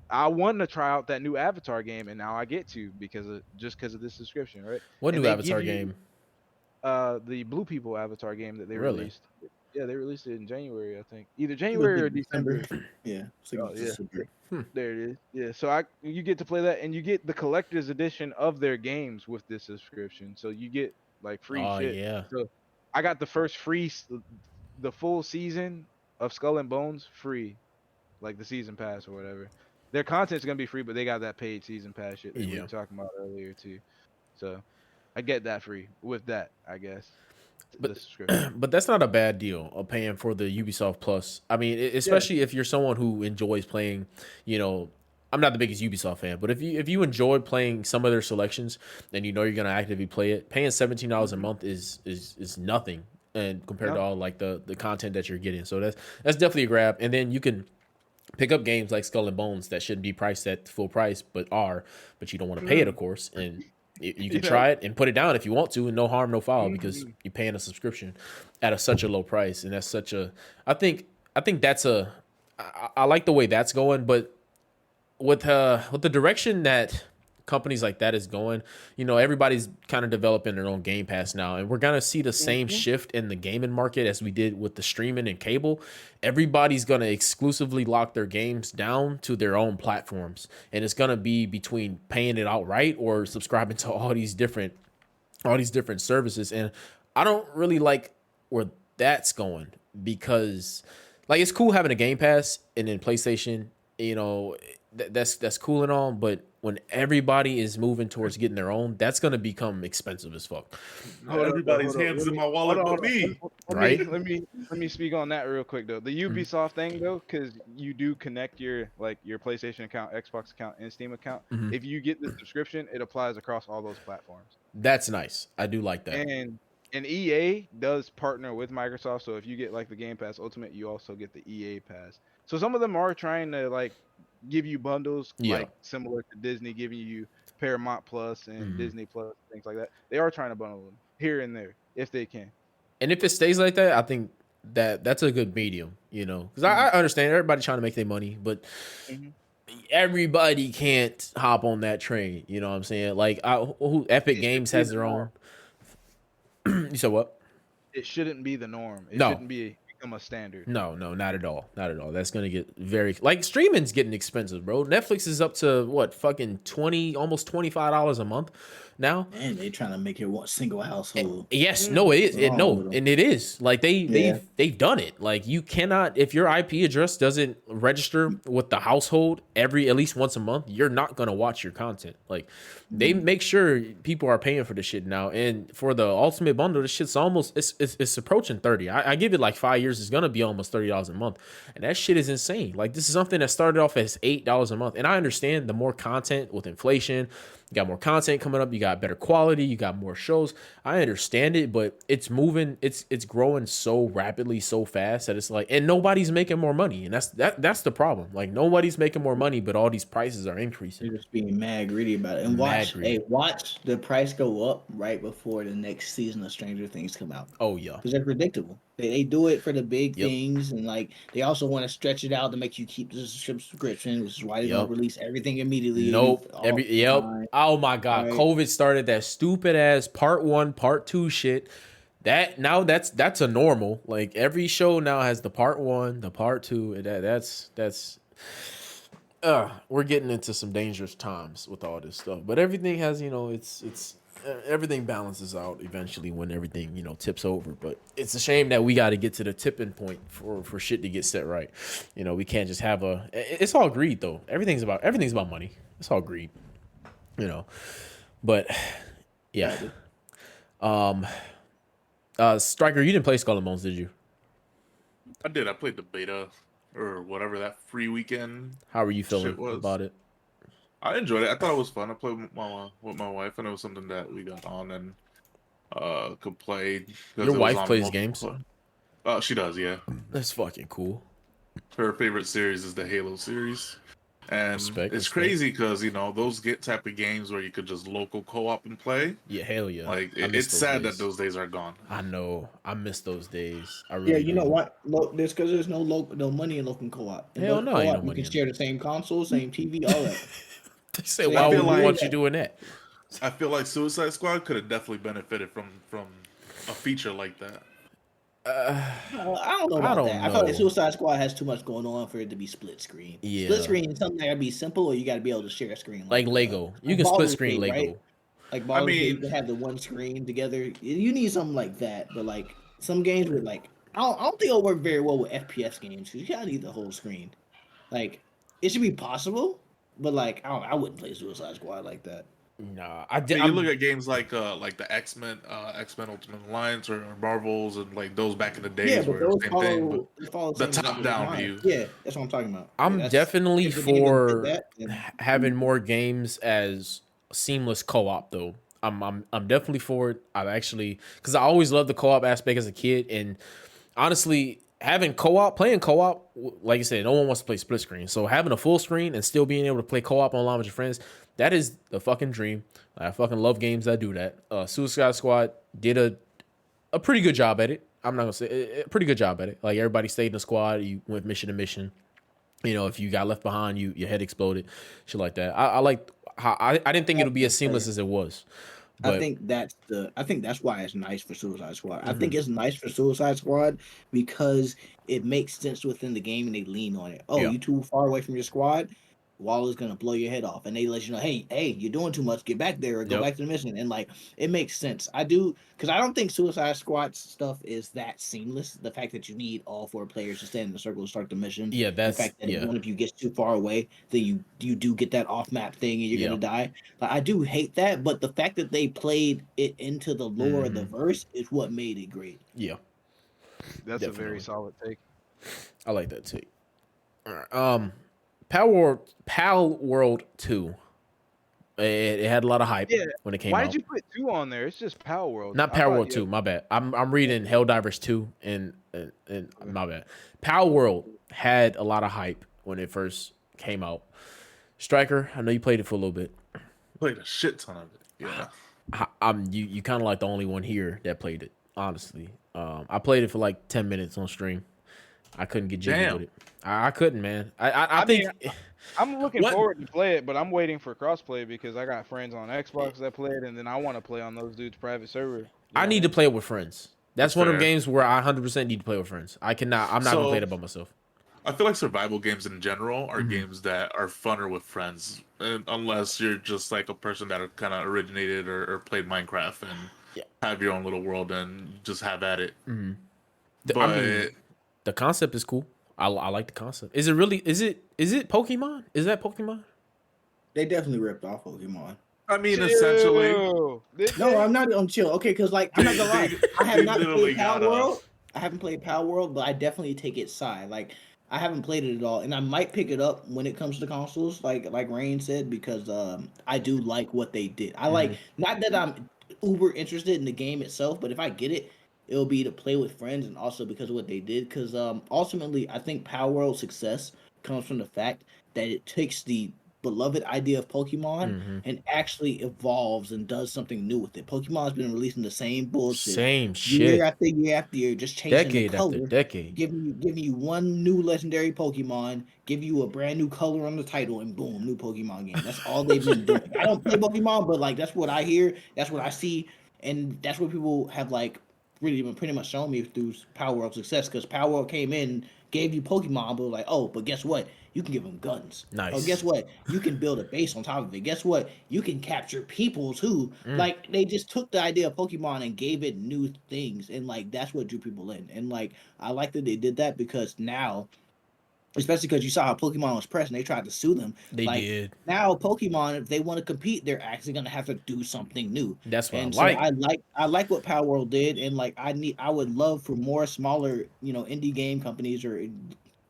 I wanted to try out that new Avatar game, and now I get to because of this subscription, right? What And new they give Avatar you game? the Blue People Avatar game that they Really? released. Yeah, they released it in January, I think, either It was January or like December. December. Yeah, it's Oh like yeah, December. Hmm. there it is. Yeah, so you get to play that, and you get the collector's edition of their games with this subscription. So you get like free Oh shit. yeah. So I got the first the full season of Skull and Bones free, like the season pass or whatever. Their content's gonna be free, but they got that paid season pass shit that we Yeah. were talking about earlier too. So I get that free with that, I guess. The But subscription. but that's not a bad deal of paying for the Ubisoft Plus. I mean, Yeah. especially if you're someone who enjoys playing, you know, I'm not the biggest Ubisoft fan, but if you enjoy playing some of their selections and you know you're gonna actively play it, paying $17 a Mhm. month is nothing and compared to No. all like the content that you're getting. So that's definitely a grab. And then you can pick up games like Skull and Bones that shouldn't be priced at full price, but you don't want to pay it, of Mm. course. And you You can know. try it and put it down if you want to, and no harm, no foul, because Mhm. you're paying a subscription at such a low price, and that's such a. I think that's a. I like the way that's going, but with the direction that companies like that is going, everybody's kind of developing their own Game Pass now, and we're gonna see the same Mhm. shift in the gaming market as we did with the streaming and cable. Everybody's gonna exclusively lock their games down to their own platforms, and it's gonna be between paying it outright or subscribing to all these different services. And I don't really like where that's going because like it's cool having a Game Pass and then PlayStation, that's cool and all, but when everybody is moving towards getting their own, that's gonna become expensive as fuck. Everybody's hands in my wallet but me. Right? Let me speak on that real quick though. The Ubisoft thing though, because you do connect your PlayStation account, Xbox account, and Steam account. Mhm. If you get the subscription, it applies across all those platforms. That's nice. I do like that. And EA does partner with Microsoft, so if you get like the Game Pass Ultimate, you also get the EA Pass. So some of them are trying to like give you bundles, Yeah. like similar to Disney giving you Paramount Plus and Mhm. Disney Plus, things like that. They are trying to bundle them here and there if they can. And if it stays like that, I think that's a good medium, you know, because I understand everybody trying to make their money, but everybody can't hop on that train. You know what I'm saying? Like, Epic It Games should be has the their own. norm. You said what? It shouldn't be the norm. It No. shouldn't become a standard. No, not at all. Not at all. That's gonna get very like streaming's getting expensive, bro. Netflix is up to what, fucking almost $25 a month now. And they trying to make it one single household. Yes, no, it is. What's wrong with them? And it is. Like they've done it. Like you cannot, if your IP address doesn't register with the household at least once a month, you're not gonna watch your content. Like they make sure people are paying for this shit now. And for the ultimate bundle, this shit's almost it's approaching 30. I give it like 5 years, it's gonna be almost $30 a month. And that shit is insane. Like this is something that started off as $8 a month. And I understand the more content with inflation, you got more content coming up, you got better quality, you got more shows. I understand it, but it's moving, it's growing so rapidly, so fast that it's like, and nobody's making more money. And that's the problem. Like nobody's making more money, but all these prices are increasing. They're just being mad greedy about it. And watch the price go up right before the next season of Stranger Things come out. Oh yeah. Because they're predictable. They do it for the big things, and like they also want to stretch it out to make you keep the subscription, which is why they don't release everything immediately. Nope. Oh my god. Right. COVID started that stupid ass part 1, part 2 shit. That's a normal. Like every show now has the part 1, the part 2. That's we're getting into some dangerous times with all this stuff. But everything has, it's everything balances out eventually when everything, tips over. But it's a shame that we got to get to the tipping point for shit to get set right. We can't just have it's all greed though. Everything's about money. It's all greed. But yeah. Striker, you didn't play Skull and Bones, did you? I did. I played the beta or whatever that free weekend. How were you feeling about it? I enjoyed it. I thought it was fun. I played with my wife, and it was something that we got on and could play. Your wife plays games? She does, yeah. That's fucking cool. Her favorite series is the Halo series. And it's crazy because, those type of games where you could just local co-op and play. Yeah, hell yeah. Like, it's sad that those days are gone. I know. I miss those days. I really do. You know what? There's because there's no money in local co-op. Hell no, ain't no money. You can share the same console, same TV, all that. They say, why would we want you doing that? I feel like Suicide Squad could have definitely benefited from a feature like that. I don't know about that. I feel like Suicide Squad has too much going on for it to be split screen. Yeah. Split screen is something that gotta be simple, or you gotta be able to share a screen. Like Lego. You can split screen Lego. Right? Like Baldur's Gate, they have the one screen together. You need something like that. But like some games with I don't think it'll work very well with FPS games because you gotta need the whole screen. Like it should be possible, but I wouldn't play Suicide Squad like that. Nah, you look at games like the X-Men Ultimate Alliance or Marvels and like those back in the days. Yeah, but those follow the top-down view. Yeah, that's what I'm talking about. I'm definitely for having more games as seamless co-op though. I'm definitely for it. I'm actually because I always loved the co-op aspect as a kid, and honestly, playing co-op, like you said, no one wants to play split screen. So having a full screen and still being able to play co-op online with your friends, that is the fucking dream. I fucking love games that do that. Suicide Squad did a pretty good job at it. I'm not gonna say a pretty good job at it. Like everybody stayed in the squad. You went mission to mission. If you got left behind, your head exploded, shit like that. I like how I didn't think it'll be as seamless as it was. But, I think that's why it's nice for Suicide Squad. I think it's nice for Suicide Squad because it makes sense within the game and they lean on it. Oh, you too far away from your squad? Waller's gonna blow your head off, and they let you know, hey, you're doing too much. Get back there or go Yep. back to the mission. And like, it makes sense. I do because I don't think Suicide Squad stuff is that seamless. The fact that you need all 4 players to stand in a circle to start the mission. Yeah, The fact that if one of you gets too far away, then you do get that off map thing and you're gonna die. Like, I do hate that, but the fact that they played it into the lore of the verse is what made it great. Yeah, That's definitely. a very solid take. I like that take. All right. Pal World 2. It had a lot of hype when it came Why out. did you put 2 on there? It's just Power World. Not Power World 2, my bad. I'm reading Helldivers 2 and my bad. Power World had a lot of hype when it first came out. Striker, I know you played it for a little bit. Played a shit ton of it. Yeah. You kind of like the only one here that played it, honestly. I played it for like 10 minutes on stream. I couldn't get jiggy with it. I couldn't, man. I think I'm looking forward to play it, but I'm waiting for crossplay because I got friends on Xbox that play it, and then I want to play on those dudes' private server. I need to play it with friends. That's one of the games where I 100% need to play with friends. I'm not gonna play it by myself. I feel like survival games in general are games that are funner with friends, unless you're just like a person that kind of originated or played Minecraft and have your own little world and just have at it. But the concept is cool. I like the concept. Is it really? Is it Pokemon? Is that Pokemon? They definitely ripped off Pokemon. I mean, essentially. No, I'm not on chill. Okay, because like I'm not gonna lie, I have not played Power World. I haven't played Power World, but I definitely take its side. Like, I haven't played it at all, and I might pick it up when it comes to consoles, like Rain said, because I do like what they did. I like, not that I'm uber interested in the game itself, but if I get it, it'll be to play with friends, and also because of what they did. Because ultimately, I think Power World's success comes from the fact that it takes the beloved idea of Pokemon and actually evolves and does something new with it. Pokemon's been releasing the same bullshit, year after year after year, just changing the color, giving you one new legendary Pokemon, give you a brand new color on the title, and boom, new Pokemon game. That's all they've been doing. I don't play Pokemon, but like that's what I hear, that's what I see, and that's what people have like really been pretty much showing me through Power World success. Because Power World came in, gave you Pokemon, but like, oh, but guess what? You can give them guns. Nice. Or guess what? You can build a base on top of it. Guess what? You can capture people too. Like, they just took the idea of Pokemon and gave it new things, and like that's what drew people in. And like, I like that they did that because now, especially because you saw how Pokemon was pressed and they tried to sue them. They did. Now Pokemon, if they want to compete, they're actually gonna have to do something new. That's what and I like. I like what Power World did, and like I would love for more smaller, indie game companies or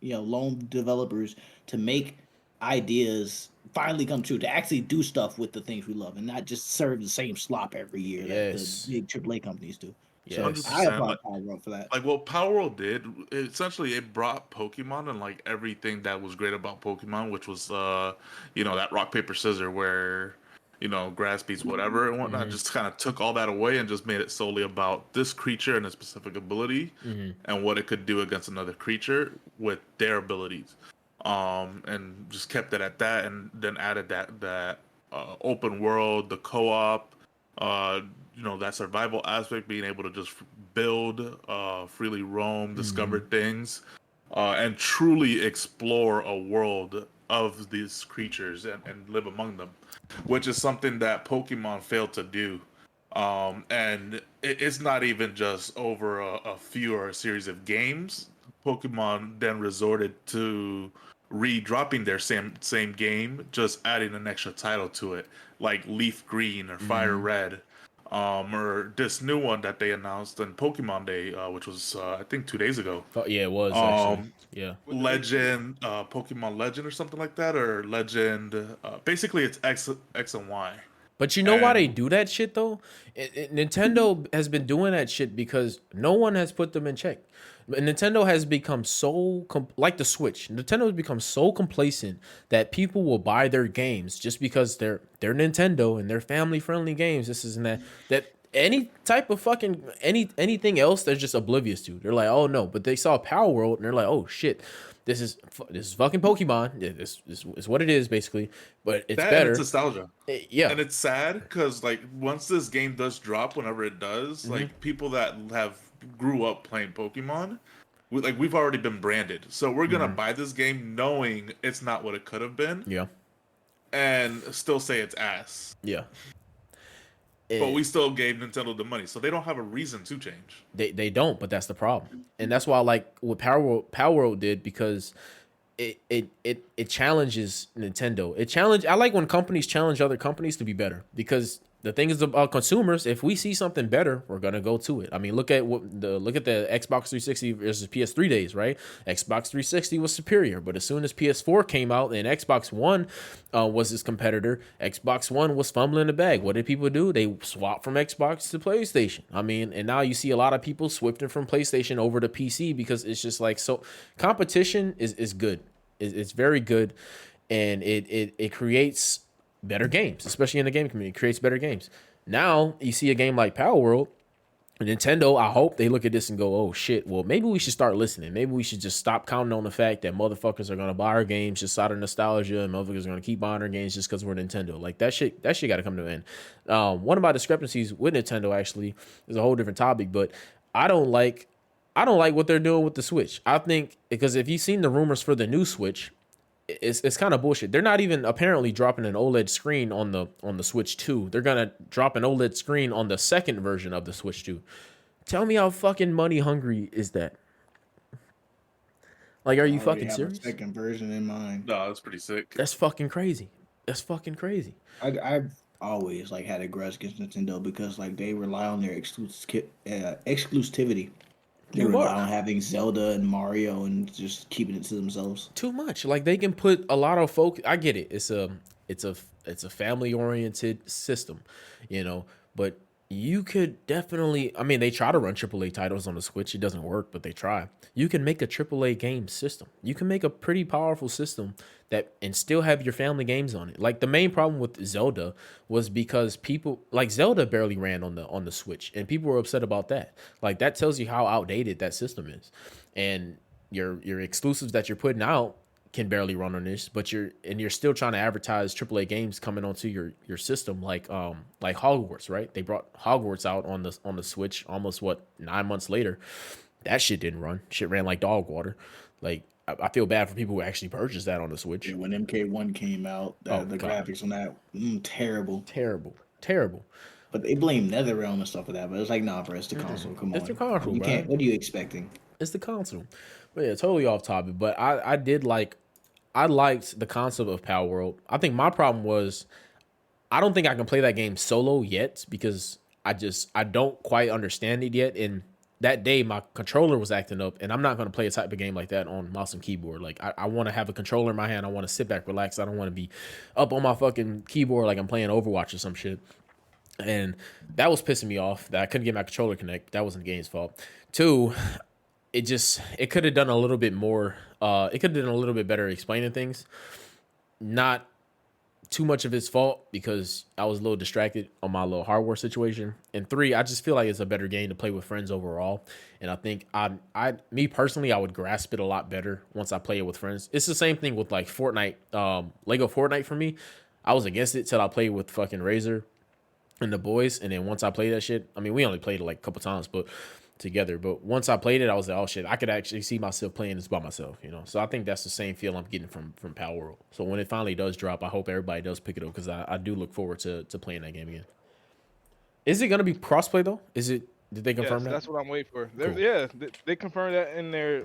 lone developers to make ideas finally come true, to actually do stuff with the things we love and not just serve the same slop every year that the big AAA companies do. So I applaud Power World for that. Like what Power World did, essentially it brought Pokemon and like everything that was great about Pokemon, which was that rock paper scissors where grass beats whatever and whatnot, just kind of took all that away and just made it solely about this creature and a specific ability and what it could do against another creature with their abilities. And just kept it at that, and then added that open world, the co-op, that survival aspect, being able to just build, freely roam, discover things, and truly explore a world of these creatures and live among them, which is something that Pokemon failed to do. And it's not even just over a few or a series of games. Pokemon then resorted to re-dropping their same game, just adding an extra title to it, like Leaf Green or Fire Red, or this new one that they announced on Pokemon Day, which was I think 2 days ago. Oh, yeah, it was actually. Yeah, Legend, Pokemon Legend or something like that, or Legend. Basically, it's X and Y. But you know why they do that shit though? Nintendo has been doing that shit because no one has put them in check. Nintendo has become so like the Switch. Nintendo has become so complacent that people will buy their games just because they're Nintendo and they're family friendly games. This is and that. That any type of fucking anything else they're just oblivious to. They're like, oh no, but they saw Power World and they're like, oh shit. This is fucking Pokemon. This is what it is basically, but it's better. It's nostalgia. Yeah, and it's sad because like once this game does drop, whenever it does, like people that have grew up playing Pokemon, we've already been branded, so we're gonna buy this game knowing it's not what it could have been. Yeah, and still say it's ass. Yeah. But we still gave Nintendo the money, so they don't have a reason to change. They don't, but that's the problem. And that's why I like what Power World did, because it challenges Nintendo. I like when companies challenge other companies to be better, because the thing is about consumers, if we see something better, we're gonna go to it. I mean, look at the Xbox 360 versus PS3 days, right? Xbox 360 was superior, but as soon as PS4 came out and Xbox One was his competitor, Xbox One was fumbling the bag. What did people do? They swapped from Xbox to PlayStation. I mean, and now you see a lot of people swifting from PlayStation over to PC, because it's just like, so competition is good. It's very good, and it creates better games, especially in the game community. It creates better games. Now you see a game like Power World, Nintendo, I hope they look at this and go, oh shit, well, maybe we should start listening. Maybe we should just stop counting on the fact that motherfuckers are gonna buy our games just out of nostalgia, and motherfuckers are gonna keep buying our games just because we're Nintendo. Like, that shit gotta come to an end. One of my discrepancies with Nintendo actually is a whole different topic, but I don't like what they're doing with the Switch. I think, because if you've seen the rumors for the new Switch, it's kind of bullshit. They're not even apparently dropping an OLED screen on the Switch 2. They're gonna drop an OLED screen on the second version of the Switch 2. Tell me how fucking money hungry is that? Like, are you fucking serious? A second version in mind. No, that's pretty sick. That's fucking crazy. I've always like had a grudge against Nintendo, because like they rely on their exclusivity. They rely on having Zelda and Mario and just keeping it to themselves. Too much. Like, they can put a lot of focus. I get it. It's a family oriented system, but you could definitely, I mean, they try to run AAA titles on the Switch. It doesn't work, but they try. You can make a AAA game system. You can make a pretty powerful system and still have your family games on it. Like, the main problem with Zelda was because people, like, Zelda barely ran on the Switch, and people were upset about that. Like, that tells you how outdated that system is. And your exclusives that you're putting out can barely run on this, but you're still trying to advertise AAA games coming onto your system, like Hogwarts, right? They brought Hogwarts out on the Switch almost 9 months later. That shit didn't run. Shit ran like dog water. Like, I feel bad for people who actually purchased that on the Switch. Yeah, when MK1 came out, the graphics on that, terrible. But they blame NetherRealm and stuff for that. But it's like, nah, bro, it's the console. Come on, it's the console. You can't. What are you expecting? It's the console. But yeah, totally off topic. But I liked the concept of Power World. I think my problem was, I don't think I can play that game solo yet, because I don't quite understand it yet. And that day my controller was acting up, and I'm not going to play a type of game like that on mouse and keyboard. Like, I want to have a controller in my hand. I want to sit back, relax. I don't want to be up on my fucking keyboard like I'm playing Overwatch or some shit. And that was pissing me off, that I couldn't get my controller connect. That wasn't the game's fault. 2, it could have done a little bit more. It could have done a little bit better explaining things. Not too much of its fault, because I was a little distracted on my little hardware situation. And 3, I just feel like it's a better game to play with friends overall. And I think me personally, I would grasp it a lot better once I play it with friends. It's the same thing with like Fortnite, Lego Fortnite for me. I was against it till I played with fucking Razor and the boys. And then once I played that shit, I mean, we only played it like a couple times, but together. But once I played it, I was like, oh shit, I could actually see myself playing this by myself, So I think that's the same feel I'm getting from Power World. So when it finally does drop, I hope everybody does pick it up, because I do look forward to playing that game again. Is it gonna be crossplay though? Did they confirm that? That's what I'm waiting for. Cool. Yeah, they confirmed that in their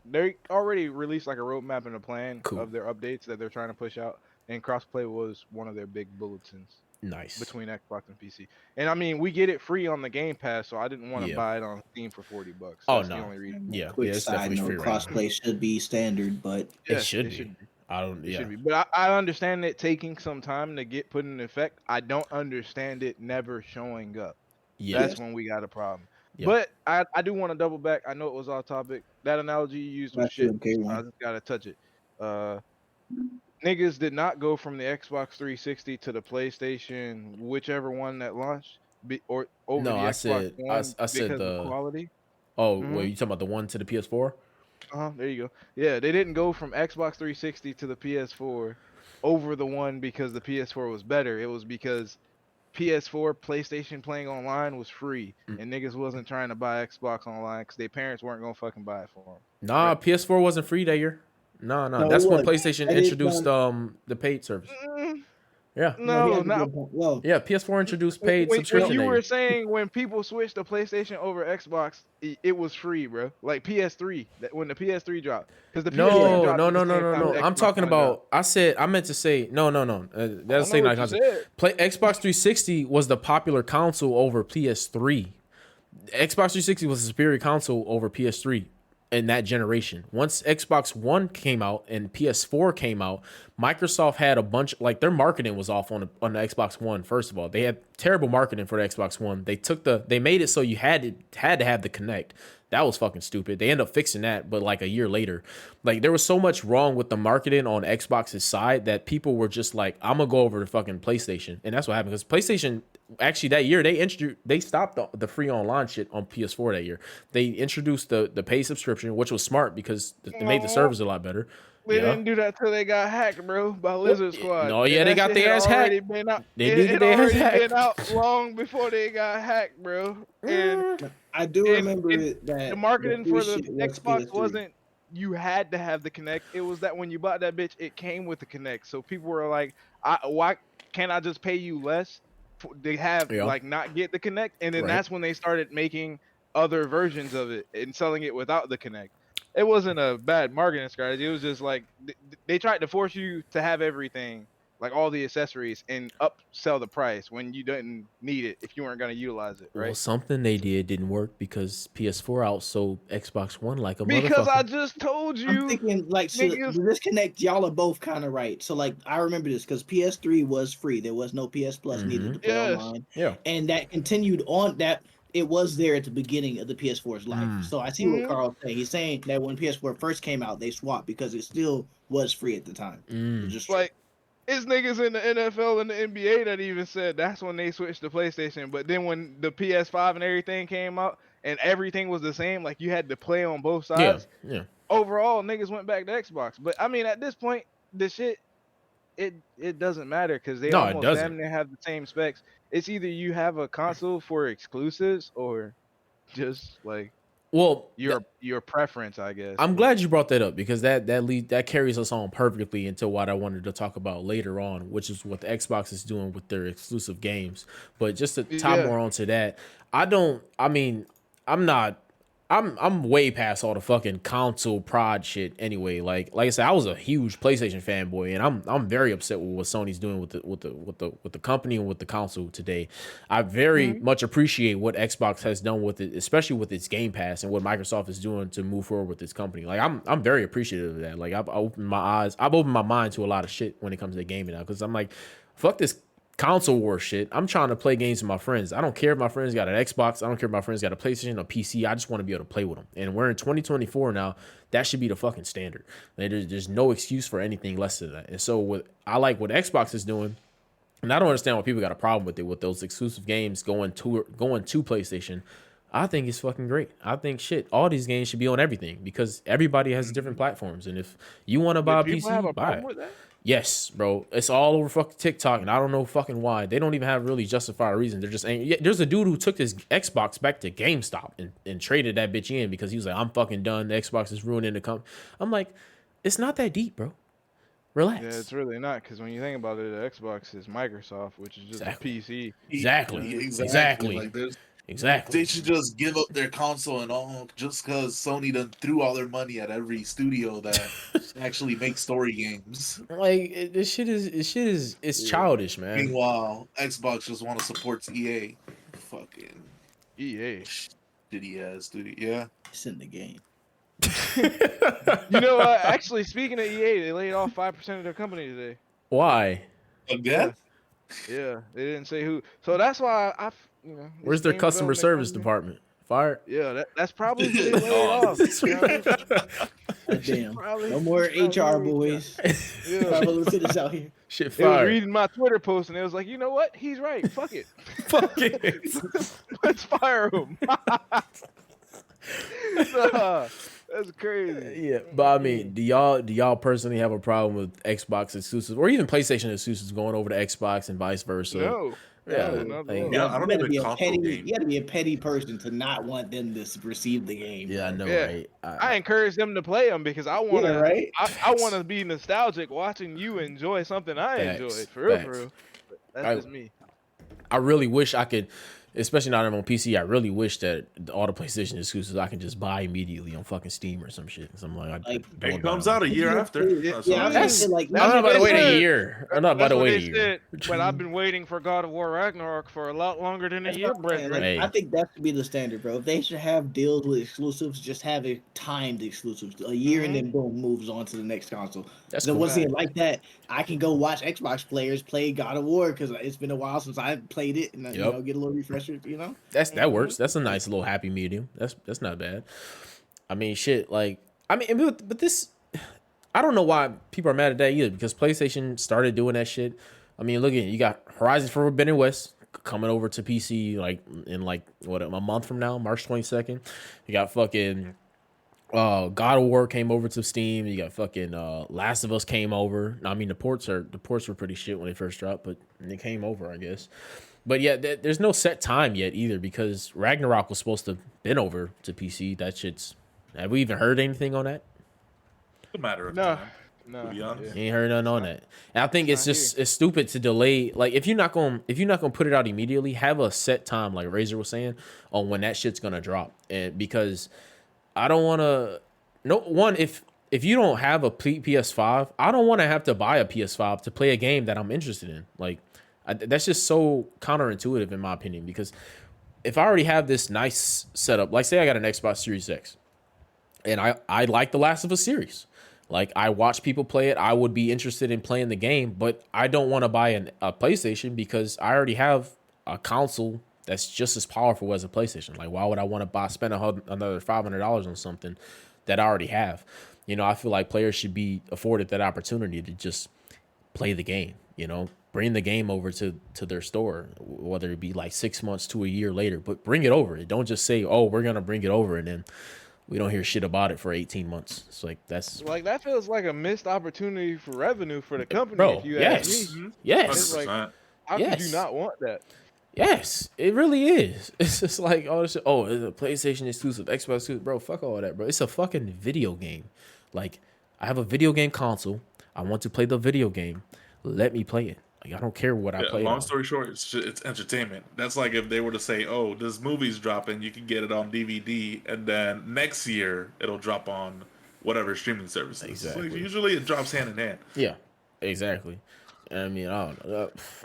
they already released like a roadmap and a plan of their updates that they're trying to push out, and crossplay was one of their big bulletins. Nice. Between Xbox and PC. And I mean, we get it free on the Game Pass, so I didn't want to buy it on Steam for $40. That's the only reason. Yeah. Quick it's side note, crossplay should be standard, but it should be. It should be. But I understand it taking some time to get put in effect. I don't understand it never showing up. Yeah. That's when we got a problem. Yeah. But I do want to double back. I know it was off topic. That analogy you used was shit. Okay, I just gotta touch it. Niggas did not go from the Xbox 360 to the PlayStation, whichever one that launched, or over the Xbox One I said the quality. Oh, well, you talking about the one to the PS4? There you go. Yeah, they didn't go from Xbox 360 to the PS4 over the one because the PS4 was better. It was because PS4 PlayStation playing online was free, and niggas wasn't trying to buy Xbox online because their parents weren't gonna fucking buy it for them. Nah, right? PS4 wasn't free that year. No. No, That's it when was. PlayStation That is introduced the paid service. Mm, Yeah. No, he no, has a not good point. Well, Yeah, PS4 introduced paid when subscription. you that were year. saying when people switched to PlayStation over Xbox, it was free, bro. Like PS3, when the PS3 dropped, because the PS3 No, dropped no, at the no, no, same no, time no. the I'm Xbox talking One dropped. about. I meant to say no. I That's know saying what not you console. said. Play Xbox 360 was the popular console over PS3. Xbox 360 was a superior console over PS3 in that generation. Once Xbox One came out and PS4 came out, Microsoft had a bunch, like, their marketing was off on the Xbox One. First of all, they had terrible marketing for the Xbox One. They made it so you had to have the Kinect. That was fucking stupid. They ended up fixing that, but like a year later. Like, there was so much wrong with the marketing on Xbox's side that people were just like, I'm gonna go over to fucking PlayStation. And that's what happened, because PlayStation actually that year they stopped the free online shit on PS4 that year. They introduced the paid subscription, which was smart because it made the service a lot better. They Yeah. didn't do that till they got hacked, bro, by Lizard Squad. No, And yeah, they that got shit their had ass already hacked. been out. They It did get had their ass already been hacked. out long before they got hacked, bro. And I do remember that the marketing for the free shit was Xbox PS3. wasn't you had to have the Kinect. It was that when you bought that bitch, it came with the Kinect. So people were like, why can't I just pay you less to have Yeah. like not get the Kinect? And then Right. that's when they started making other versions of it and selling it without the Kinect. It wasn't a bad marketing strategy. It was just like they tried to force you to have everything, like all the accessories, and upsell the price when you didn't need it if you weren't going to utilize it, right? Well, something they did didn't work because PS4 outsold Xbox One like a Because I motherfucker. just told I'm you. thinking like so niggas- the disconnect. Y'all are both kind of right. So like I remember this because PS3 was free. There was no PS Plus needed to play Yes. online, Yeah. and that continued on. That it was there at the beginning of the PS4's life. Mm. So I see what Mhm. Carl's saying. He's saying that when PS4 first came out, they swapped because it still was free at the time. Mm. Just Like, it's niggas in the NFL and the NBA that even said that's when they switched to PlayStation. But then when the PS5 and everything came out and everything was the same, like you had to play on both Yeah. sides. Yeah. Overall, niggas went back to Xbox. But I mean, at this point, the shit, it doesn't matter because they No, it almost doesn't. damn near have the same specs. It's either you have a console for exclusives or just like Well, your preference, I guess. I'm glad you brought that up because that carries us on perfectly into what I wanted to talk about later on, which is what the Xbox is doing with their exclusive games. But just to tie Yeah. more onto that, I'm way past all the fucking console prod shit anyway. Like I said, I was a huge PlayStation fanboy, and I'm very upset with what Sony's doing with the company and with the console today. I very much appreciate what Xbox has done with it, especially with its Game Pass and what Microsoft is doing to move forward with this company. Like I'm very appreciative of that. Like I've opened my mind to a lot of shit when it comes to gaming now because I'm like, fuck this console war shit. I'm trying to play games with my friends. I don't care if my friends got an Xbox. I don't care if my friends got a PlayStation or PC. I just want to be able to play with them. And we're in 2024 now. That should be the fucking standard. Like, there's no excuse for anything less than that. And so I like what Xbox is doing. And I don't understand why people got a problem with it, with those exclusive games going to PlayStation. I think it's fucking great. I think all these games should be on everything because everybody has different platforms. And if you want to buy a Did people PC, have a buy problem it. with that? Yes, bro. It's all over fucking TikTok, and I don't know fucking why. They don't even have really justified reason. They're just angry. Yeah, there's a dude who took his Xbox back to GameStop and traded that bitch in because he was like, I'm fucking done. The Xbox is ruining the company. I'm like, it's not that deep, bro. Relax. Yeah, it's really not because when you think about it, the Xbox is Microsoft, which is just Exactly. a PC. Exactly. Like Exactly. they should just give up their console and all just because Sony done threw all their money at every studio that actually makes story games. Like this shit is it's childish, man. Meanwhile, Xbox just want to support EA. Fucking EA. shitty ass studio. Yeah. It's in the game. You know what? Actually, speaking of EA, they laid off 5% of their company today. Why? Again? Yeah, they didn't say who. So that's why Where's their customer service department? Fired? Yeah, that's probably who they laid off. You know? Damn. Probably- No more HR boys. Yeah. Travel to this out here. Shit They was fired. reading my Twitter post and it was like, you know what? He's right. Fuck it. Fuck it. Let's fire him. Nah, that's crazy. Yeah, but I mean, do y'all personally have a problem with Xbox exclusives or even PlayStation exclusives going over to Xbox and vice versa? No. Yeah, another like, one. Yeah, I don't even be a console petty. game. You got to be a petty person to not want them to receive the game. yeah, I bro. know, Yeah. right? I encourage them to play them because I Yeah, wanna, right. I wanna be nostalgic watching you enjoy something I Facts, enjoyed. For real, facts. But that's I- just me. I really wish I could, especially now that I'm on PC. I really wish that all the PlayStation exclusives I can just buy immediately on fucking Steam or some shit. So I'm like, Like, don't It comes buy out a year after. Yeah, That's yeah, what I I was mean. gonna say, like, I'm not about to what wait they a said. year. I'm not about That's to what wait a they year. said, but I've been waiting for God of War Ragnarok for a lot longer than a That's year, what I'm saying, brethren. Hey. I think that should be the standard, bro. If they should have deals with exclusives, just have a timed exclusives, a year, and then boom, moves on to the next console. That's Then cool. once again, like that, I can go watch Xbox players play God of War because it's been a while since I played it, and you Yep. know, get a little refresher. You know, That works. That's a nice little happy medium. That's not bad. I mean, shit. Like, I mean, but this, I don't know why people are mad at that either because PlayStation started doing that shit. I mean, look at it. You got Horizon Forbidden West coming over to PC like in like what a month from now, March 22nd. You got fucking God of War came over to Steam. You got fucking Last of Us came over. I mean, the ports were pretty shit when they first dropped, but they came over, I guess. But yeah, there's no set time yet either because Ragnarok was supposed to been over to PC. That shit's. Have we even heard anything on that? It's a matter of No, time. no. To be honest. You ain't heard nothing on that. And I think it's not just it's stupid to delay. Like if you're not gonna put it out immediately, have a set time, like Razor was saying, on when that shit's gonna drop. And because I don't want to. No one if you don't have a PS5, I don't want to have to buy a PS5 to play a game that I'm interested in. Like that's just so counterintuitive in my opinion. Because if I already have this nice setup, like say I got an Xbox Series X, and I like the Last of Us series. Like I watch people play it, I would be interested in playing the game, but I don't want to buy a PlayStation because I already have a console that's just as powerful as a PlayStation. Like why would I want to spend another $500 on something that I already have? You know, I feel like players should be afforded that opportunity to just play the game. You know, bring the game over to their store, whether it be like 6 months to a year later, but bring it over. Don't just say, "Oh, we're gonna bring it over," and then we don't hear shit about it for 18 months. It's like Like that feels like a missed opportunity for revenue for the company. Bro, if you yes. ask me, Yes. It's like, 100%. how could Yes. you not want that? Yes, it really is. It's just like all this shit. Oh, it's a PlayStation exclusive, Xbox exclusive. Bro, fuck all that, bro. It's a fucking video game. Like, I have a video game console. I want to play the video game. Let me play it. Like, I don't care what I play. Long story short, it's entertainment. That's like if they were to say, "Oh, this movie's dropping, you can get it on DVD, and then next year it'll drop on whatever streaming services." Exactly. Like, usually it drops hand in hand. Yeah, exactly. I mean, I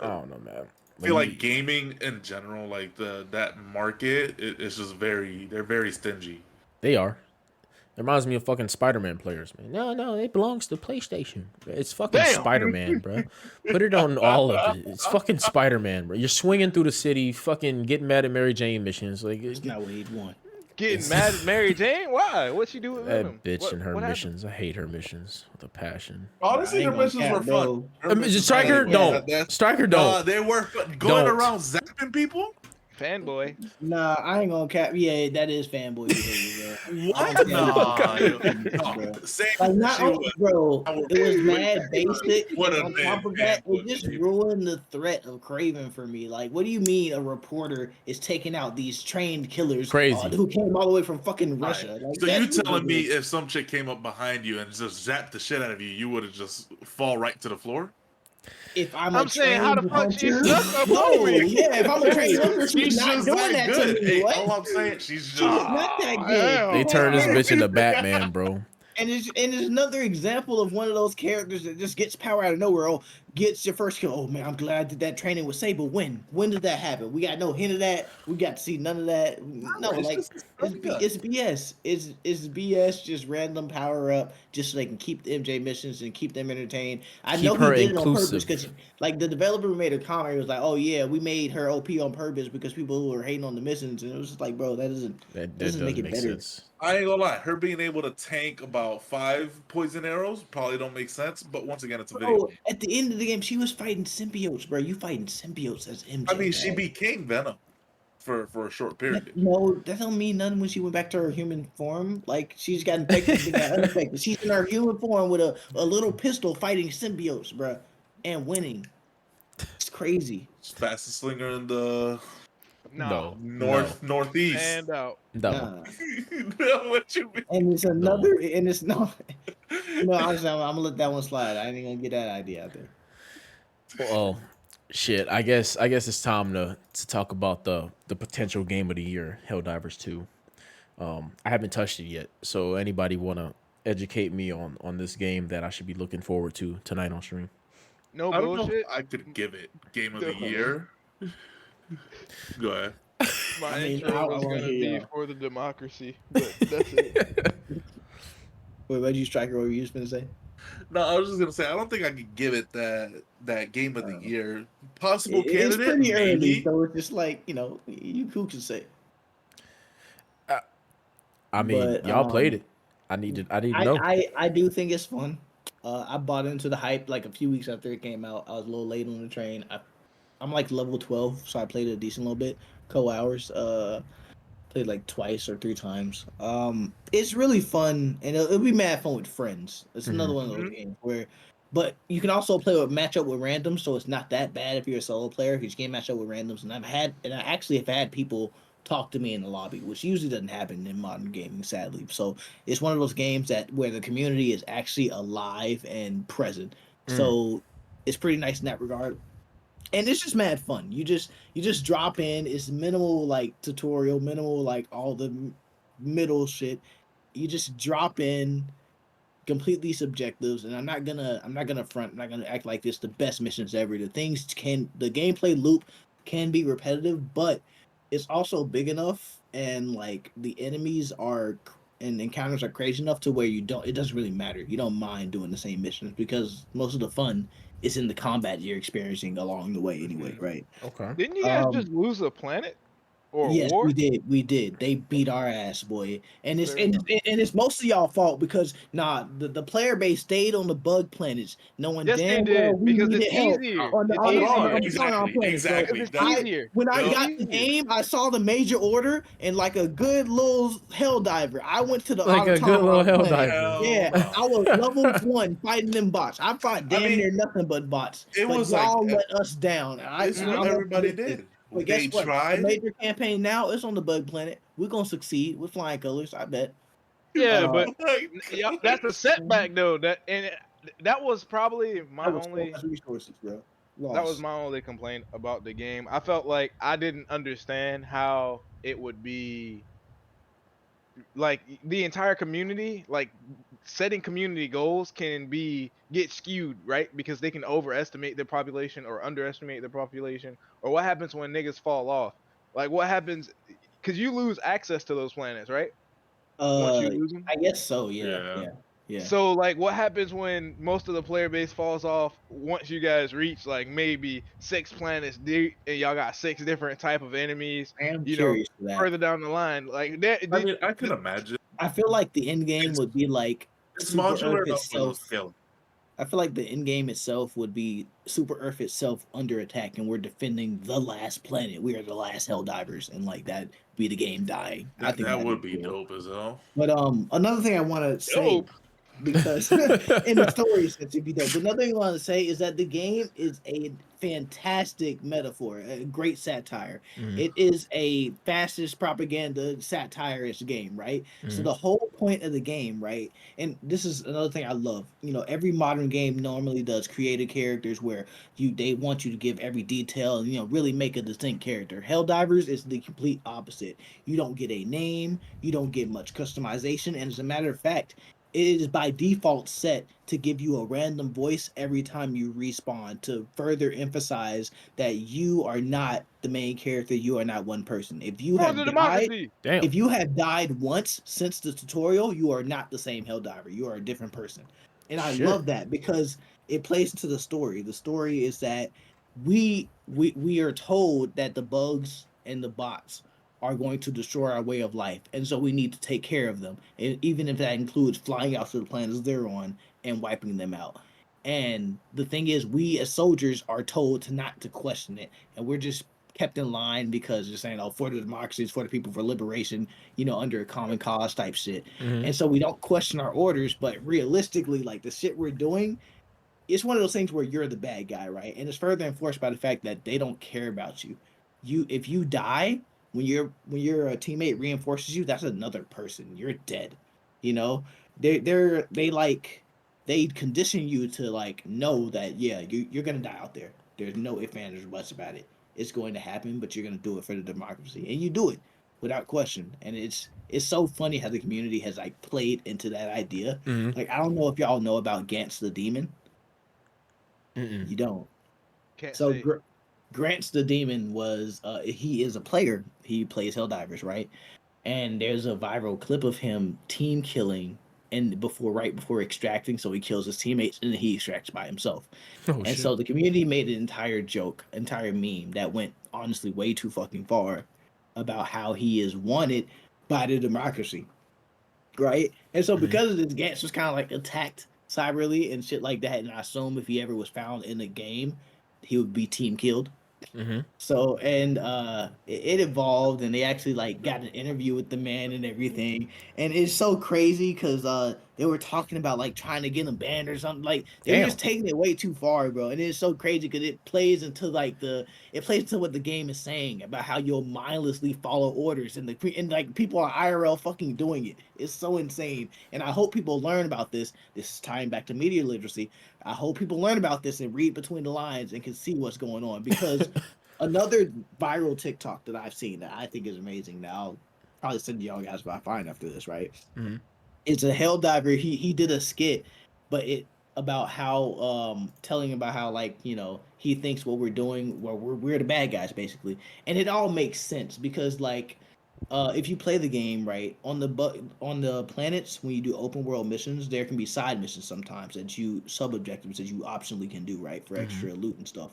don't know, man. I feel like gaming in general, like that market, is just they're very stingy. They are. It reminds me of fucking Spider-Man players, man. No, it belongs to PlayStation. It's fucking Damn. Spider-Man, bro. Put it on all of it. It's fucking Spider-Man, bro. You're swinging through the city, fucking getting mad at Mary Jane missions. Like, it's not what he'd want. Getting mad at Mary Jane? Why? What she do with Venom? that bitch What- and her what happened? missions. I hate her missions with a passion. Honestly, I ain't her gonna missions cap, were bro. fun. Her missions Striker, were- don't. that's- Striker, don't. They were fun. Going Don't. around zapping people. Fanboy. Nah, I ain't gonna cap. Yeah, that is fanboy behavior, bro. What? Nah, No. Same Like not she only, was. bro, I would it was be mad with basic. What and a on damn top of that, fanboy it just she ruined the threat of Craven for me. Like, what do you mean a reporter is taking out these trained killers Crazy. who came all the way from fucking Right. Russia? Like, So you that's telling me ridiculous. if some chick came up behind you and just zapped the shit out of you, you would have just fall right to the floor? If I'm saying, how the trained fuck she hunter- snuck up No, on me? yeah, if I'm a trained hunter, she's not just doing that to me. Hey, What? all I'm saying, she's just. She's not that good. hell. They turned this bitch into Batman, bro. And it's another example of one of those characters that just gets power out of nowhere. Oh, gets your first kill. Oh man, I'm glad that training was safe. But when did that happen? We got no hint of that. We got to see none of that. No, it's like just- it's BS. It's BS. Just random power up, just so they can keep the MJ missions and keep them entertained. I Keep know her he did it on purpose inclusive. because, like, the developer made a comment. He was like, "Oh yeah, we made her OP on purpose because people were hating on the missions." And it was just like, bro, that That doesn't make it better. sense. I ain't gonna lie, her being able to tank about 5 poison arrows probably don't make sense. But once again, it's a video. Bro, at the end of the game, she was fighting symbiotes, bro. You fighting symbiotes as MJ. I mean, she man. became Venom for a short period. No, that don't mean nothing when she went back to her human form. Like, she's got infected, she got unaffected. She's in her human form with a little pistol fighting symbiotes, bro, and winning. It's crazy. Fastest slinger in the No. northeast. And out. No. What you mean? And it's another, and it's not. No. Honestly, I'm gonna let that one slide. I ain't gonna get that idea out there. Well, shit. I guess it's time to talk about the potential game of the year, Helldivers 2. I haven't touched it yet, so anybody want to educate me on this game that I should be looking forward to tonight on stream? No I don't know bullshit. if I could give it game of the year. Go ahead. My I mean, intro was wanna gonna hear be for the democracy, but that's it. Wait, what did you Striker? What were you just gonna say? No, I was just gonna say I don't think I could give it that game of the year. Possible It's candidate, pretty early, maybe. so it's just like who can say? I mean, But, y'all played it. I need to know. I do think it's fun. I bought into the hype like a few weeks after it came out. I was a little late on the train. I'm like level 12, so I played it a decent little bit, couple hours. Played like twice or 3 times. It's really fun, and it'll be mad fun with friends. It's another one of those games where, but you can also play with match up with randoms, so it's not that bad if you're a solo player because you can match up with randoms. And I actually have had people talk to me in the lobby, which usually doesn't happen in modern gaming, sadly. So it's one of those games where the community is actually alive and present. So it's pretty nice in that regard. And it's just mad fun. You just drop in. It's minimal like tutorial, minimal like all the middle shit. You just drop in, completely subjectives. And I'm not gonna front. I'm not gonna act like it's the best missions ever. The gameplay loop can be repetitive, but it's also big enough, and like the enemies and encounters are crazy enough to where it doesn't really matter. You don't mind doing the same missions because most of the fun is in the combat you're experiencing along the way anyway, right? Okay. Didn't you guys just lose a planet or Yes, a war? we did. They beat our ass, boy. And it's Fair enough. and it's mostly y'all fault because the player base stayed on the bug planets, knowing Yes, they damn did, well we because needed it's help easier. on the It's on the- on the- easier. on the planets, bro. Exactly. It's That's- easier. When I Yup. got the game, I saw the major order and like a good little Helldiver. I went to the Like a good little Automaton planet. Helldiver. Yeah, I was level 1 fighting them bots. I fought damn near nothing but bots. it But was y'all like- let us down. It's what everybody did. But They guess what? tried. The major campaign now is on the bug planet. We're gonna succeed with flying colors, I bet. Yeah, but Like, yeah, that's a setback though. That was probably my only. Resources, bro. That was my only complaint about the game. I felt like I didn't understand how it would be like the entire community, like setting community goals can get skewed, right? Because they can overestimate their population or underestimate their population. Or what happens when niggas fall off? Like what happens because you lose access to those planets, right? Once you lose them? I guess so. Yeah. So like what happens when most of the player base falls off once you guys reach like maybe 6 planets deep and y'all got 6 different type of enemies, I'm you know, curious for that. further down the line. Like that I mean, I could imagine. I feel like the end game would be like It's Super modular Earth enough for itself. scale. I feel like the end game itself would be Super Earth itself under attack, and we're defending the last planet. We are the last Helldivers, and like that be the game dying. I think That that'd would be cool. dope as hell. But another thing I want to say, Dope. because in the story sense it'd be dope. But another thing I want to say is that the game is a fantastic metaphor, a great satire. It is a fascist propaganda satirist game, right? So the whole point of the game, right? And this is another thing I love. You know, every modern game normally does creative characters where they want you to give every detail and really make a distinct character. Helldivers is the complete opposite. You don't get a name, you don't get much customization, and as a matter of fact, it is by default set to give you a random voice every time you respawn to further emphasize that you are not the main character. You are not one person. If you have died, Damn. if you have died once since the tutorial, you are not the same Helldiver. You are a different person. And I love that because it plays into the story. The story is that we are told that the bugs and the bots are going to destroy our way of life, and so we need to take care of them, and even if that includes flying out to the planets they're on and wiping them out. And the thing is, we as soldiers are told to not to question it, and we're just kept in line because they're saying, "Oh, for the democracy, it's for the people, for liberation," under a common cause type shit. And so we don't question our orders, but realistically, like the shit we're doing it's one of those things where you're the bad guy, right? And it's further enforced by the fact that they don't care about you. If you die when your teammate reinforces you, that's another person. You're dead. You know, they like they condition you to like know that yeah you're gonna die out there. There's no ifs ands or buts about it. It's going to happen, but you're gonna do it for the democracy, and you do it without question. And it's so funny how the community has like played into that idea. Mhm. Like I don't know if y'all know about Gantz the Demon. Mm-mm. You don't. Can't So say. Grants the Demon was he is a player. He plays Helldivers, right? And there's a viral clip of him team killing and right before extracting, so he kills his teammates and then he extracts by himself. Oh And shit. so the community made an entire joke, entire meme that went honestly way too fucking far about how he is wanted by the democracy. Right? And so Mhm. because of this, Gantz was kind of like attacked cyberly and shit like that. And I assume if he ever was found in the game, he would be team killed. Mm-hmm. So and it evolved, and they actually like got an interview with the man and everything, and it's so crazy because they were talking about like trying to get him banned or something. Like they're Damn. just taking it way too far, bro. And it's so crazy because it plays into what the game is saying about how you'll mindlessly follow orders, and like people are IRL fucking doing it. It's so insane, and I hope people learn about this. This is tying back to media literacy. I hope people learn about this and read between the lines and can see what's going on because another viral TikTok that I've seen that I think is amazing. Now I'll probably send y'all guys if I find after this, right? Mm-hmm. It's a Helldiver. He did a skit, but it about how telling about how like he thinks what we're doing, well we're the bad guys basically, and it all makes sense because like if you play the game right on the planets when you do open world missions, there can be side missions sometimes that you sub objectives that you optionally can do right for Mm-hmm. extra loot and stuff.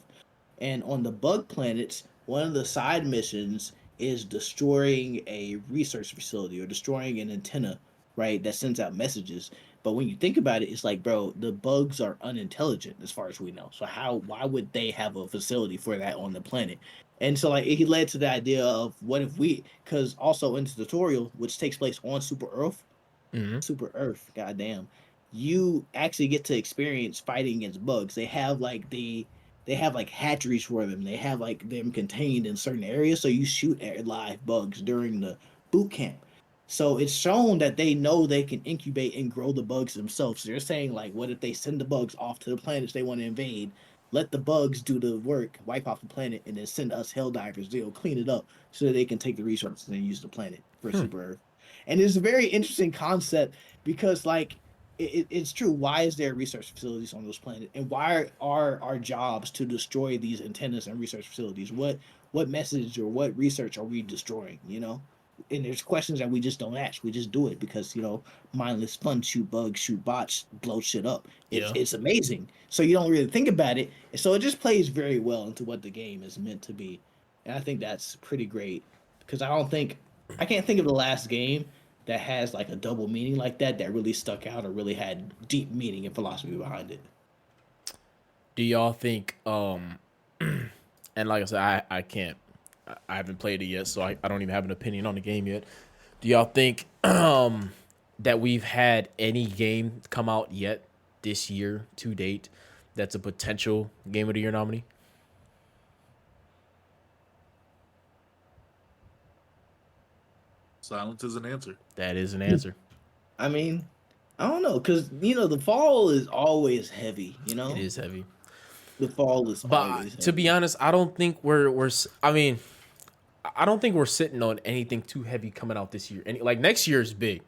And on the bug planets, one of the side missions is destroying a research facility or destroying an antenna, right, that sends out messages. But when you think about it, it's like, bro, the bugs are unintelligent as far as we know. So why would they have a facility for that on the planet? And so like it led to the idea of what if we, because also in the tutorial, which takes place on Mm-hmm. Super Earth, goddamn, you actually get to experience fighting against bugs. They have like hatcheries for them. They have like them contained in certain areas, so you shoot at live bugs during the boot camp. So it's shown that they know they can incubate and grow the bugs themselves. So they're saying like, what if they send the bugs off to the planets they want to invade? Let the bugs do the work, wipe off the planet, and then send us Helldivers. They'll clean it up so that they can take the resources and use the planet for Hmm. Super Earth. And it's a very interesting concept because like it's true. Why is there research facilities on those planets, and why are our jobs to destroy these antennas and research facilities? What message or what research are we destroying? And there's questions that we just don't ask. We just do it because mindless fun, shoot bugs, shoot bots, blow shit up. It's Yeah. it's amazing. So you don't really think about it. And so it just plays very well into what the game is meant to be, and I think that's pretty great because I can't think of the last game that has like a double meaning like that really stuck out or really had deep meaning and philosophy behind it. Do y'all think and like I said, I can't I haven't played it yet, so I don't even have an opinion on the game yet. Do y'all think that we've had any game come out yet this year to date that's a potential game of the year nominee? Silence is an answer. That is an answer. I mean, I don't know because the fall is always heavy. It is heavy. The fall is But always to be heavy. honest, I don't think I mean, I don't think we're sitting on anything too heavy coming out this year. And like next year is big.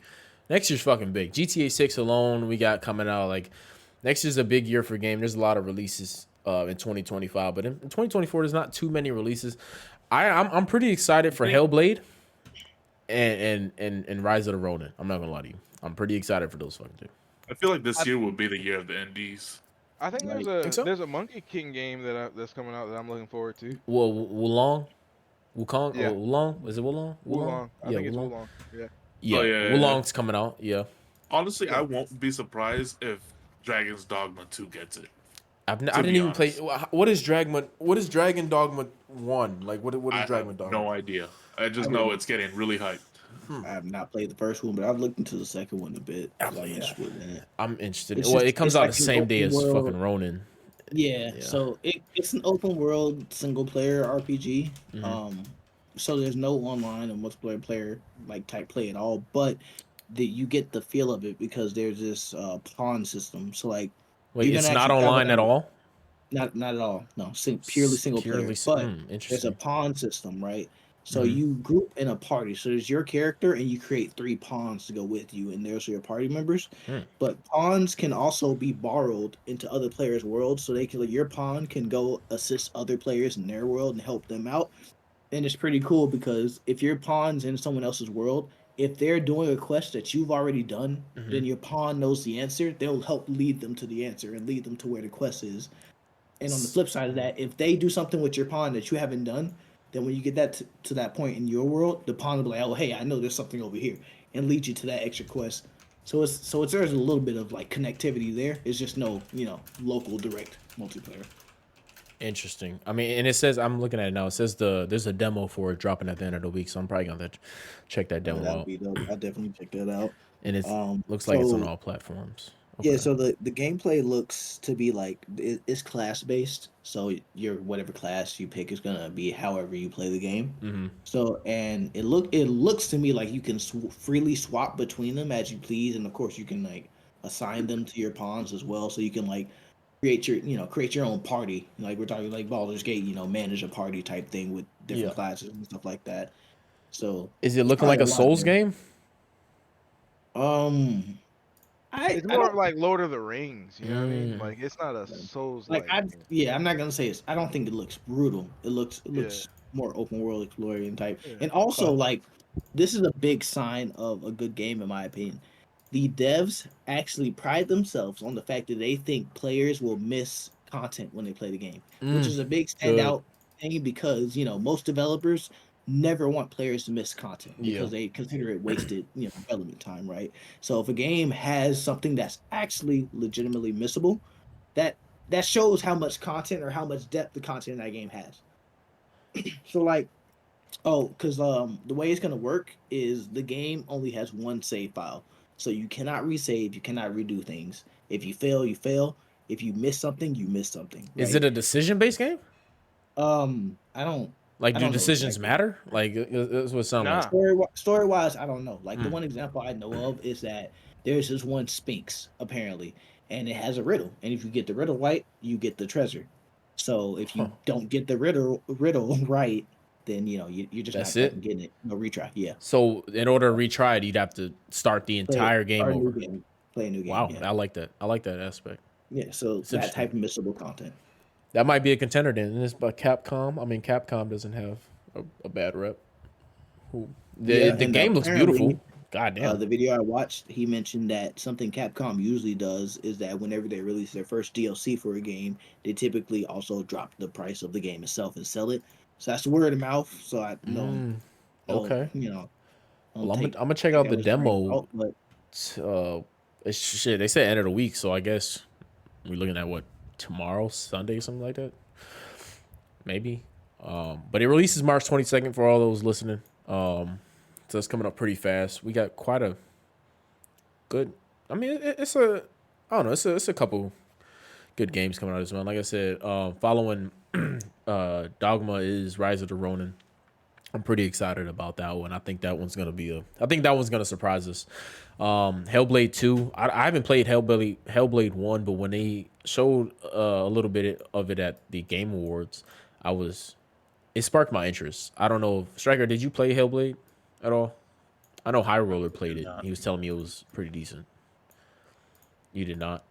Next year's fucking big. GTA 6 alone, we got coming out. Like next year's a big year for game. There's a lot of releases in 2025, but in 2024 there's not too many releases. I'm pretty excited for Hellblade and Rise of the Ronin. I'm not gonna lie to you. I'm pretty excited for those fucking two. I feel like this year will be the year of the indies. I think Right. there's Think so? a Monkey King game that's coming out that I'm looking forward to. Well, Wukong, Yeah. Wulong, is it Wulong? Wulong. I think it's Wulong. Wulong. Yeah. Yeah, Oh, yeah. Wulong's coming out. Yeah, Honestly, I won't be surprised if Dragon's Dogma 2 gets it. I To didn't be even play. honest. What is Dragon Dogma 1? Like what I is Dragon have Dogma? no idea. I just know it's getting really hyped. I have not played the first one, but I've looked into the second one a bit. Oh, I'm yeah. interested in it. I'm interested. It's Well, just it comes it's out like the an same day open as world. fucking Ronin. Yeah, Yeah. so it's an open world single player RPG. So there's no online and multiplayer player like type play at all, but you get the feel of it because there's this pawn system. So like Wait, you're gonna it's not actually travel online at down. all. Not at all. No, purely single player. But there's a Interesting. pawn system, right? So Mhm. you group in a party. So there's your character, and you create 3 pawns to go with you, and there's your party members. Hmm. But pawns can also be borrowed into other players' worlds, so they can like, your pawn can go assist other players in their world and help them out. And it's pretty cool because if your pawn's in someone else's world, if they're doing a quest that you've already done, Mhm. then your pawn knows the answer. They'll help lead them to the answer and lead them to where the quest is. And on the flip side of that, if they do something with your pawn that you haven't done, then when you get that to that point in your world, the pawn will be like, "Oh, hey, I know there's something over here," and lead you to that extra quest. So it's there's a little bit of like connectivity there. It's just no local direct multiplayer. Interesting. I mean, and it says I'm looking at it now. It says there's a demo for it dropping at the end of the week, so I'm probably gonna check that demo That would out. be dope. I definitely check that out. And it looks like it's on So all platforms. yeah, Okay. so the gameplay looks to be like it's class based. So your whatever class you pick is gonna be however you play the game. Mm-hmm. So and it looks to me like you can freely swap between them as you please, and of course you can like assign them to your pawns as well. So you can like create your own party. Like we're talking like Baldur's Gate, manage a party type thing with Yeah. different classes and stuff like that. So Is it it's looking probably like a a lot Souls there. game? Um, I It's I more of don't like Lord of the Rings. You know what I mean? Mm. Like it's not a Souls like like. I yeah, I'm not gonna say it's. I don't think it looks brutal. It looks Yeah. more open world exploring type, Yeah. and also Okay. like this is a big sign of a good game in my opinion. The devs actually pride themselves on the fact that they think players will miss content when they play the game, which Mm. is a big Good. standout thing because most developers never want players to miss content Yeah. because they consider it wasted development time, right? So if a game has something that's actually legitimately missable, that that shows how much content or how much depth the content in that game has. So like, oh, because the way it's gonna work is the game only has one save file, so you cannot resave, you cannot redo things. If you fail, you fail. If you miss something, you miss something, Is right? it a decision-based game? I don't, Like, I do don't know decisions exactly. matter? Like, that's what it sounds like. Nah. Story wise, I don't know. Like the Mm. one example I know of is that there's this one Sphinx apparently, and it has a riddle, and if you get the riddle right, you get the treasure. So if Huh. you don't get the riddle right, then you're just That's not it. fucking getting it. No retry. Yeah. So, in order to retry it, you'd have to start the Play entire game start a new over. game. Play a new game. Wow, Yeah. I like that. I like that aspect. Yeah. So It's that interesting. type of missable content. That might be a contender then. And it's by Capcom. I mean, Capcom doesn't have a bad rep. Who the Yeah, the and game looks apparently, beautiful. God damn. the video I watched, he mentioned that something Capcom usually does is that whenever they release their first DLC for a game, they typically also drop the price of the game itself and sell it. So that's word of mouth. So I don't, Mm, don't okay. Well, don't I'm gonna take I'm gonna check take out that the as a grain of demo. salt. But Shit, they said end of the week, so I guess we're looking at what, tomorrow, Sunday, something like that. Maybe. But it releases March 22nd for all those listening. So it's coming up pretty fast. We got quite a good. I mean, it's a. I don't know. It's a couple good games coming out as well. Like I said, following Dogma is Rise of the Ronin. I'm pretty excited about that one. I think that one's gonna surprise us. Hellblade 2. I haven't played Hellblade 1, but when they showed a little bit of it at the Game Awards, it sparked my interest. I don't know, Striker, did you play Hellblade at all? I know High Roller played it. not. He was telling me it was pretty decent. You did not?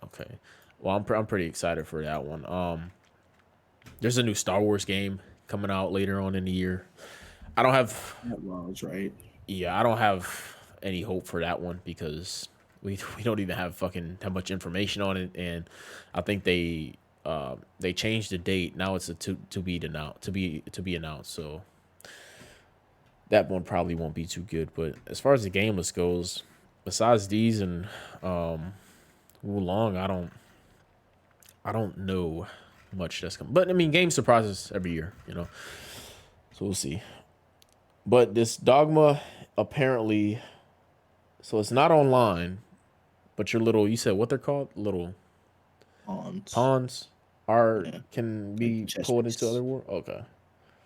Okay. Well, I'm pretty excited for that one. There's a new Star Wars game coming out later on in the year. I don't have that was right. I don't have any hope for that one because we don't even have fucking that much information on it, and I think they changed the date. Now it's to be announced. So that one probably won't be too good. But as far as the game list goes, besides these and Wulong, I don't know much that's coming. But I mean, game surprises every year, So we'll see. But this Dogma apparently, so it's not online, but your little, you said what they're called, little Pawns. pawns are Yeah. can Like be chess pulled into pieces. other world. Okay,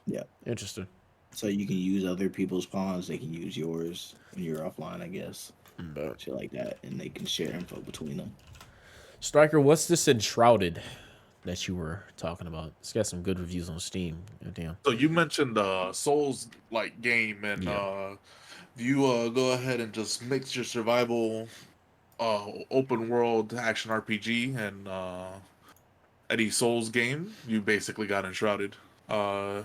Yeah. interesting. So you can use other people's pawns. They can use yours when you're offline, I guess. But Shit like that, and they can share info between them. Striker, what's this Enshrouded that you were talking about? It's got some good reviews on Steam. Damn. So you mentioned the Souls like game, and Yeah. you go ahead and just mix your survival, open world action RPG and any Souls game, you basically got Enshrouded. Uh,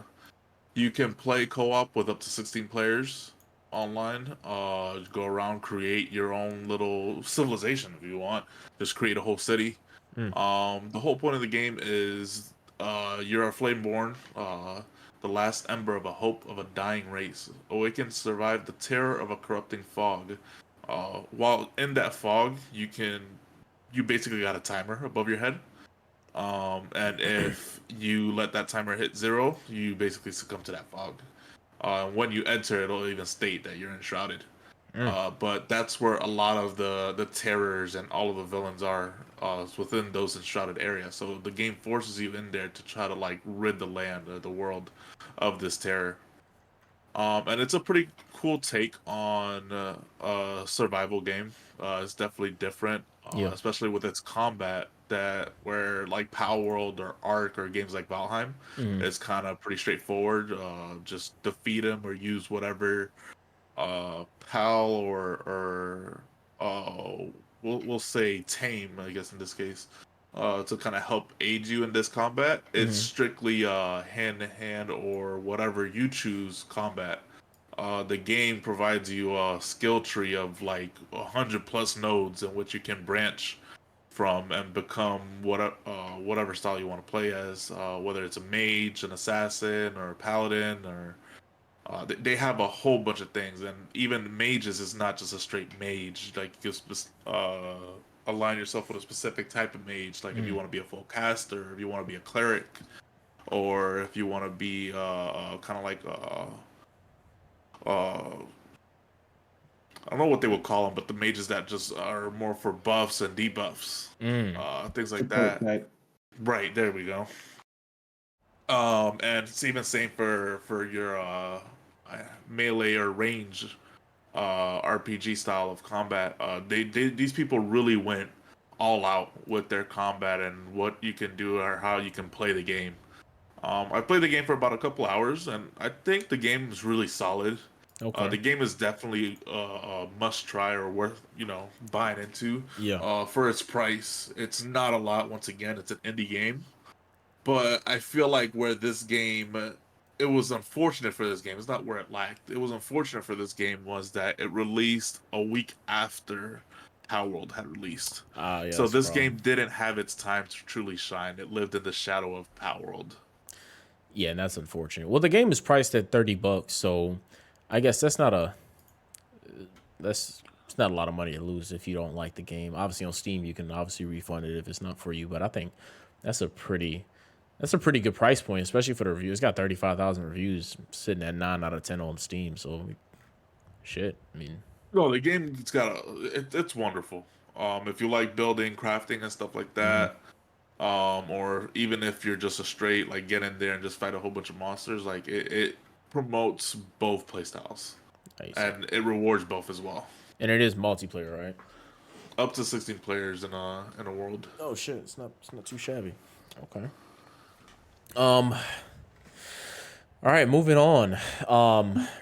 you can play co-op with up to 16 players online. Go around, create your own little civilization if you want. Just create a whole city. Mm. The whole point of the game is you're a flameborn, the last ember of a hope of a dying race. Awaken, survive the terror of a corrupting fog. While in that fog, you basically got a timer above your head. And if you let that timer hit 0, you basically succumb to that fog. When you enter, it'll even state that you're enshrouded. But that's where a lot of the terrors and all of the villains are, is within those enshrouded areas. So the game forces you in there to try to like rid the land or the world of this terror. And it's a pretty cool take on a survival game. It's definitely different, Yeah. especially with its combat. That where like Power World or Ark or games like Valheim, it's kind of pretty straightforward. Just defeat him or use whatever pal or we'll say tame, I guess in this case, to kind of help aid you in this combat. It's strictly hand to hand or whatever you choose combat. The game provides you a skill tree of like 100+ nodes in which you can branch from and become whatever style you want to play as, whether it's a mage, an assassin, or a paladin, or they have a whole bunch of things, and even mages is not just a straight mage. Like you just align yourself with a specific type of mage. Like if you want to be a full caster, if you want to be a cleric, or if you want to be kind of like I don't know what they would call them, but the mages that just are more for buffs and debuffs, things like Support that. type. Right, there we go. And it's even same for your melee or range RPG style of combat. These people really went all out with their combat and what you can do or how you can play the game. I played the game for about a couple hours, and I think the game is really solid. Okay. The game is definitely a must try or worth buying into. Yeah. For its price, it's not a lot. Once again, it's an indie game. But I feel like where this game, it was unfortunate for this game. It's not where it lacked. It was unfortunate for this game was that it released a week after Power World had released. Yeah. So that's a this problem. game didn't have its time to truly shine. It lived in the shadow of Power World. Yeah, and that's unfortunate. Well, the game is priced at $30, so I guess it's not a lot of money to lose if you don't like the game. Obviously on Steam you can obviously refund it if it's not for you, but I think that's a pretty good price point, especially for the review. It's got 35,000 reviews, sitting at 9 out of 10 on Steam. So, shit. I mean, No, the game it's wonderful. If you like building, crafting, and stuff like that, or even if you're just a straight like get in there and just fight a whole bunch of monsters, like it promotes both playstyles nice. and it rewards both as well. And it is multiplayer, right? Up to 16 players in a world. Oh shit, it's not too shabby. Okay. All right, moving on.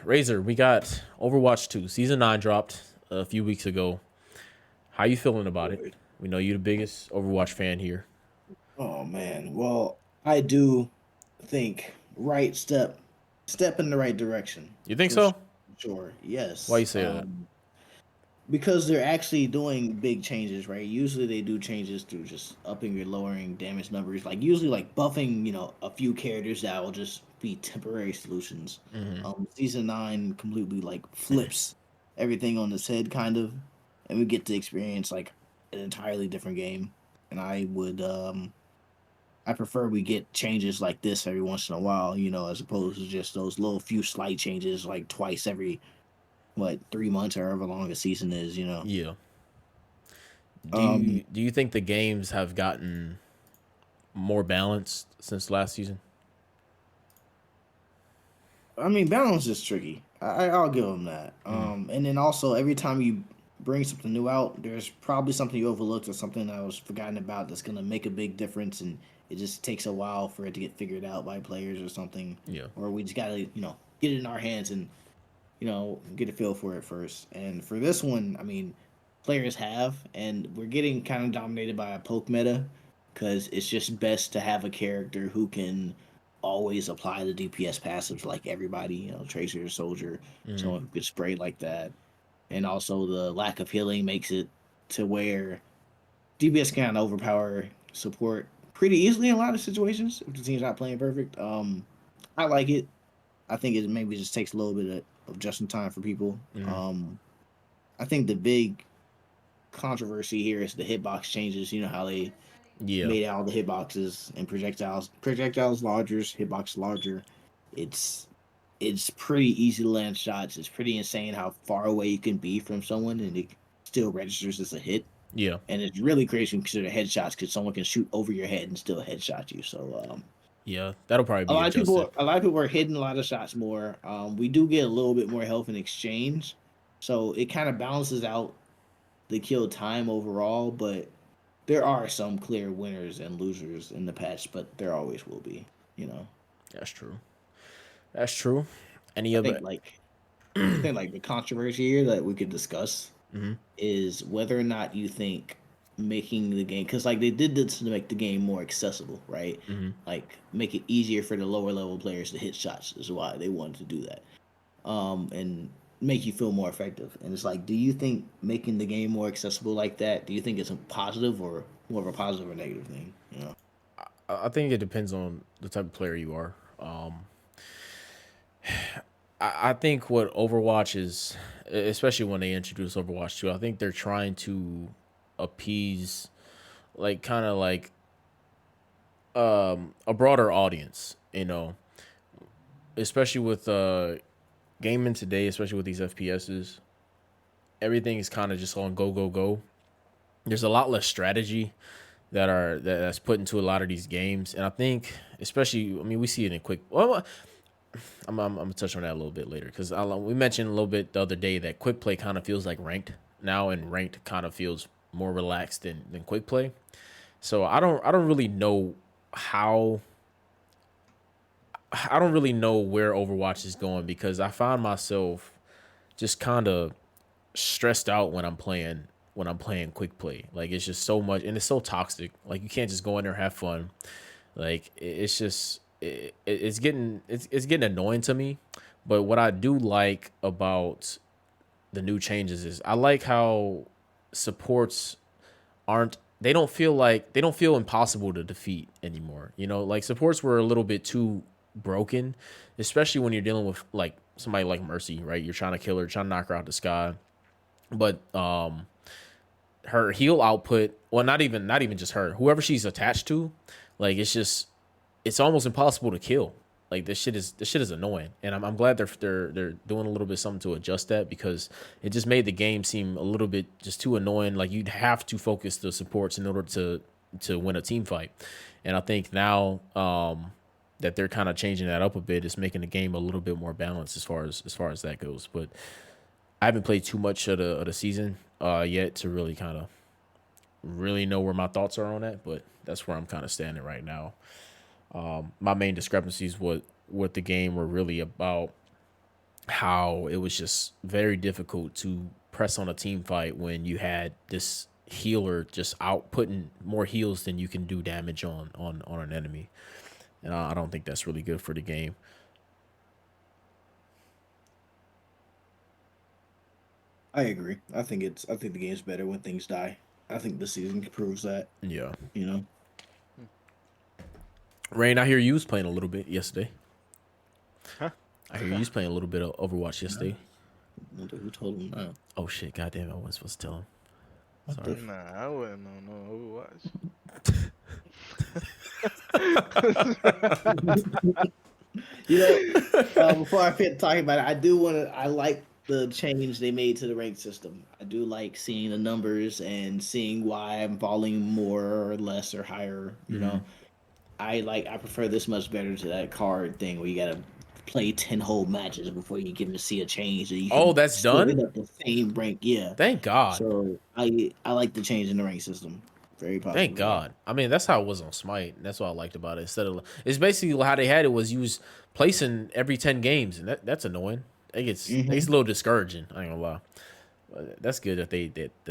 Razor, we got Overwatch 2. Season 9 dropped a few weeks ago. How you feeling about it? We know you're the biggest Overwatch fan here. Oh man. Well, I do think step in the right direction. You think so? Sure. Yes. Why you say that? Because they're actually doing big changes, right? Usually they do changes through just upping or lowering damage numbers, like usually like buffing, a few characters that will just be temporary solutions. Season 9 completely like flips everything on its head, kind of, and we get to experience like an entirely different game. And I would, I prefer we get changes like this every once in a while, as opposed to just those little few slight changes like twice every what 3 months or however long a season is. Yeah. Um, Do you think the games have gotten more balanced since last season? I mean, balance is tricky. I'll give them that. And then also every time you bring something new out, there's probably something you overlooked or something that was forgotten about that's gonna make a big difference, and it just takes a while for it to get figured out by players or something. Yeah. Or we just gotta get it in our hands and get a feel for it first. And for this one, I mean, players have, and we're getting kind of dominated by a poke meta because it's just best to have a character who can always apply the DPS passives like everybody, tracer, soldier, someone who could spray like that. And also the lack of healing makes it to where DPS can overpower support pretty easily in a lot of situations if the team's not playing perfect. I like it. I think it maybe just takes a little bit of adjustment time for people. I think the big controversy here is the hitbox changes. You know how they made all the hitboxes and projectiles larger, hitbox larger. It's pretty easy to land shots. It's pretty insane how far away you can be from someone and it still registers as a hit. Yeah. And it's really crazy to consider headshots because someone can shoot over your head and still headshot you. So yeah, that'll probably be a lot adjusted. of people are hitting a lot of shots more. We do get a little bit more health in exchange, so it kind of balances out the kill time overall. But there are some clear winners and losers in the patch, but there always will be. That's true. That's true. Any I other? think like the controversy here that we could discuss is whether or not you think making the game, because like they did this to make the game more accessible, right? Like make it easier for the lower level players to hit shots is why they wanted to do that, and make you feel more effective. And it's like, do you think making the game more accessible like that, do you think it's a positive or more of a positive or negative thing? I think it depends on the type of player you are. I think what Overwatch is, especially when they introduce Overwatch 2, I think they're trying to appease like kind of like a broader audience, especially with gaming today, especially with these FPSs. Everything is kind of just on go go go. There's a lot less strategy that's put into a lot of these games, and I think especially, I mean, we see it in quick. Well, I'm gonna touch on that a little bit later because we mentioned a little bit the other day that quick play kind of feels like ranked now, and ranked kind of feels more relaxed than quick play. So I don't really know where Overwatch is going, because I find myself just kind of stressed out when I'm playing quick play. Like, it's just so much, and it's so toxic. Like, you can't just go in there and have fun. Like, it's just it's getting annoying to me. But what I do like about the new changes is I like how supports they don't feel impossible to defeat anymore. Like, supports were a little bit too broken, especially when you're dealing with like somebody like Mercy, right? You're trying to kill her, trying to knock her out the sky. But her heal output, well, not even just her, whoever she's attached to, like, it's almost impossible to kill. Like, this shit is annoying, and I'm glad they're doing a little bit something to adjust that, because it just made the game seem a little bit just too annoying. Like, you'd have to focus the supports in order to win a team fight, and I think now that they're kind of changing that up a bit, it's making the game a little bit more balanced as far as that goes. But I haven't played too much of the season yet to really kind of know where my thoughts are on that, but that's where I'm kind of standing right now. My main discrepancies with the game were really about how it was just very difficult to press on a team fight when you had this healer just outputting more heals than you can do damage on an enemy. And I don't think that's really good for the game. I agree. I think the game's better when things die. I think the season proves that. Yeah. Rain, I hear you was playing a little bit yesterday. Huh? I hear you was playing a little bit of Overwatch yesterday. I wonder who told him that. Oh shit! Goddamn, I wasn't supposed to tell him. Sorry. Nah, I wouldn't know no Overwatch. Before I fit talking about it, I like the change they made to the rank system. I do like seeing the numbers and seeing why I'm falling more or less or higher. You know, I prefer this much better to that card thing where you gotta play 10 whole matches before you get to see a change and you Oh, can that's still done? end up the same rank. Yeah. Thank God. So I like the change in the rank system. Very Thank popular. God. I mean, that's how it was on Smite. And that's what I liked about it. Instead of it's basically how they had it was you was placing every 10 games, and that's annoying. It gets a little discouraging. I ain't gonna lie. But that's good that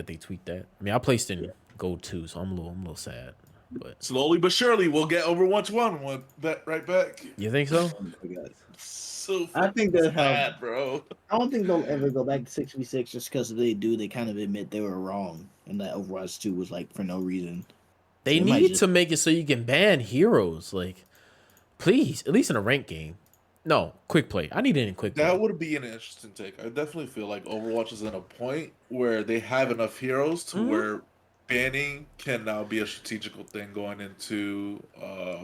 they tweaked that. I mean, I placed in gold 2, so I'm a little sad. But Slowly but surely, we'll get Overwatch 1 with that right back. you think so? So I think they'll have. bad, bro. I don't think they'll ever go back to 6v6 just because if they do, they kind of admit they were wrong and that Overwatch 2 was like for no reason. They They might need just- to make it so you can ban heroes. Like, please, at least in a rank game. No, quick play. I need it in quick play. That would be an interesting take. I definitely feel like Overwatch is at a point where they have enough heroes to where banning can now be a strategical thing going into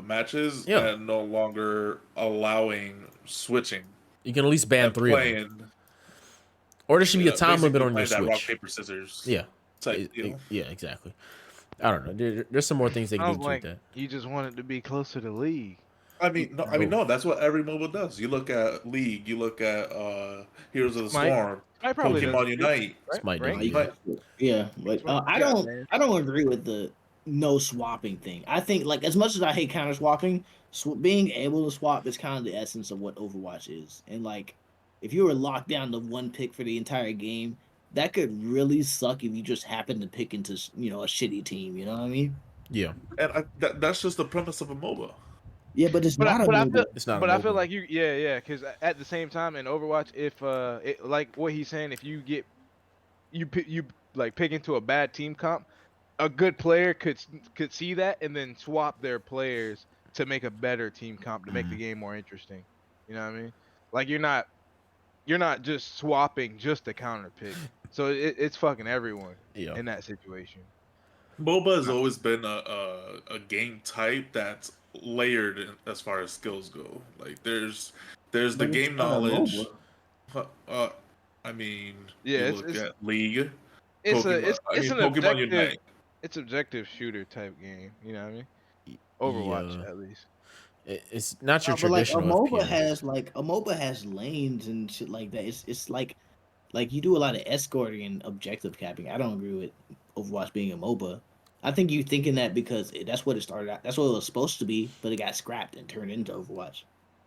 matches and no longer allowing switching. You can at least ban 3 of them. Or there should be a time limit on your that rock switch. paper scissors. Yeah. Type deal. Yeah, exactly. I don't know. There's some more things they can Sounds do like to that. you just wanted to be closer to League. No. That's what every MOBA does. You look at League. You look at Heroes of the Smite. Storm, I probably Pokemon does, Unite. right? Smite Right? does, Yeah, but I don't agree with the no swapping thing. I think like as much as I hate counter swapping, being able to swap is kind of the essence of what Overwatch is. And like, if you were locked down to one pick for the entire game, that could really suck if you just happen to pick into a shitty team. You know what I mean? Yeah. And that's just the premise of a MOBA. Yeah, but it's But not. I feel like because at the same time in Overwatch, if like what he's saying, if you get you pick into a bad team comp, a good player could see that and then swap their players to make a better team comp to make the game more interesting. You know what I mean? Like you're not just swapping just to counter pick. So it's fucking everyone in that situation. MOBA has always been a game type that's layered as far as skills go. Like there's the game knowledge. I mean, you look at League. It's Pokemon, an Pokemon objective. Unite. It's objective shooter type game. You know what I mean? Overwatch at least. It's not your but like traditional. a MOBA has lanes and shit like that. It's like you do a lot of escorting and objective capping. I don't agree with Overwatch being a MOBA. I think you thinking that because that's what it started out. That's what it was supposed to be, but it got scrapped and turned into Overwatch.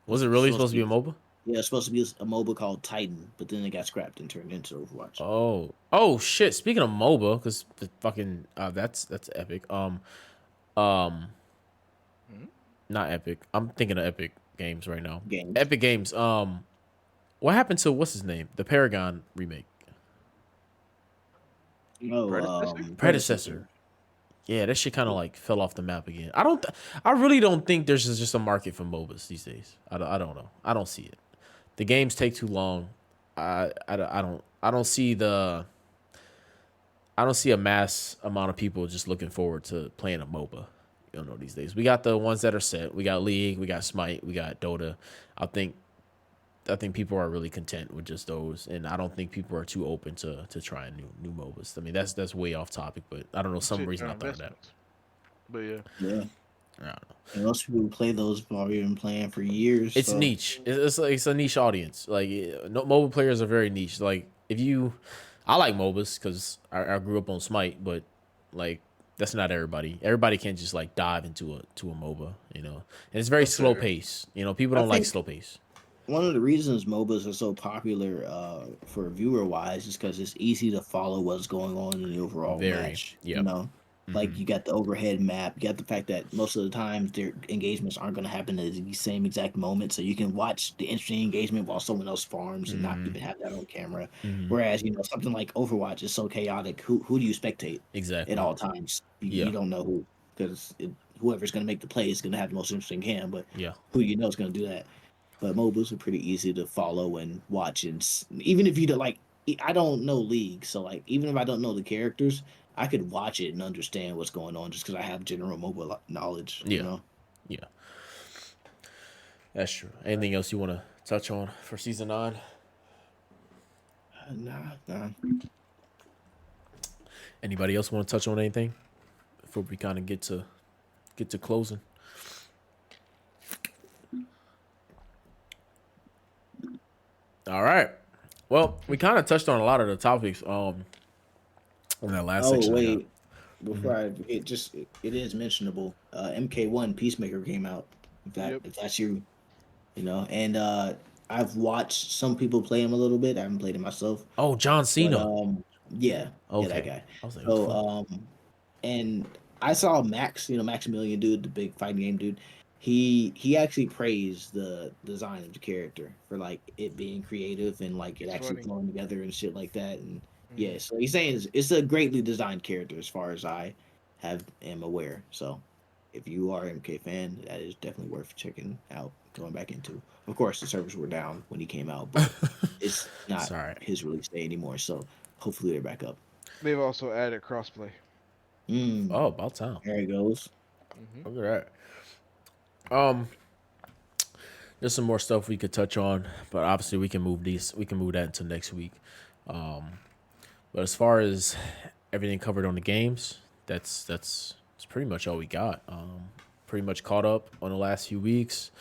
Was it really supposed to be a MOBA? Yeah, it's supposed to be a MOBA called Titan, but then it got scrapped and turned into Overwatch. Oh shit! Speaking of MOBA, because the fucking that's Epic. Not Epic. I'm thinking of Epic Games right now. Epic Games. What happened to what's his name? The Paragon remake. Predecessor. Yeah, that shit kind of like fell off the map again. I really don't think there's just a market for MOBAs these days. I don't know. I don't see it. The games take too long. I don't see a mass amount of people just looking forward to playing a MOBA. You don't know these days. We got the ones that are set. We got League, we got Smite, we got Dota. I think people are really content with just those, and I don't think people are too open to trying new MOBAs. I mean, that's way off topic, but I don't know some reason I thought of that. But yeah. Yeah. I don't know. And most people who play those have already been playing for years. It's niche. It's a niche audience. Like MOBA players are very niche. Like I like MOBAs because I grew up on Smite, but like that's not everybody. Everybody can't just like dive into a MOBA, you know. And it's very slow pace. You know, people don't like slow pace. One of the reasons MOBAs are so popular for viewer wise is because it's easy to follow what's going on in the overall match. Yeah. You know, like you got the overhead map, you got the fact that most of the time their engagements aren't going to happen at the same exact moment, so you can watch the interesting engagement while someone else farms and not even have that on camera. Whereas something like Overwatch is so chaotic. Who do you spectate exactly at all times? You don't know who, because whoever's going to make the play is going to have the most interesting cam, but who you know is going to do that. But MOBAs are pretty easy to follow and watch, and even if you don't like, I don't know League, so like even if I don't know the characters, I could watch it and understand what's going on just because I have general MOBA knowledge. Yeah, you know? Yeah, that's true. Anything else you want to touch on for season 9? Nah. Anybody else want to touch on anything before we kind of get to closing? All right. Well, we kind of touched on a lot of the topics in that last Oh section. wait, before it is mentionable. MK1 Peacemaker came out. If that's you, and I've watched some people play him a little bit. I haven't played it myself. Oh, John But, Cena. yeah, Okay. that guy. I was like, what the fuck? And I saw Max, Maximilian dude, the big fighting game dude. He actually praised the design of the character for like it being creative and like it It's actually funny. flowing together and shit like that. And yeah, so he's saying it's a greatly designed character as far as I am aware. So if you are an MK fan, that is definitely worth checking out, going back into. Of course, the servers were down when he came out, but it's not Sorry. his release day anymore. So hopefully they're back up. They've also added crossplay. Oh, about time. There it goes. Look at that. There's some more stuff we could touch on, but obviously we can move that until next week. But as far as everything covered on the games, that's pretty much all we got. Pretty much caught up on the last few weeks.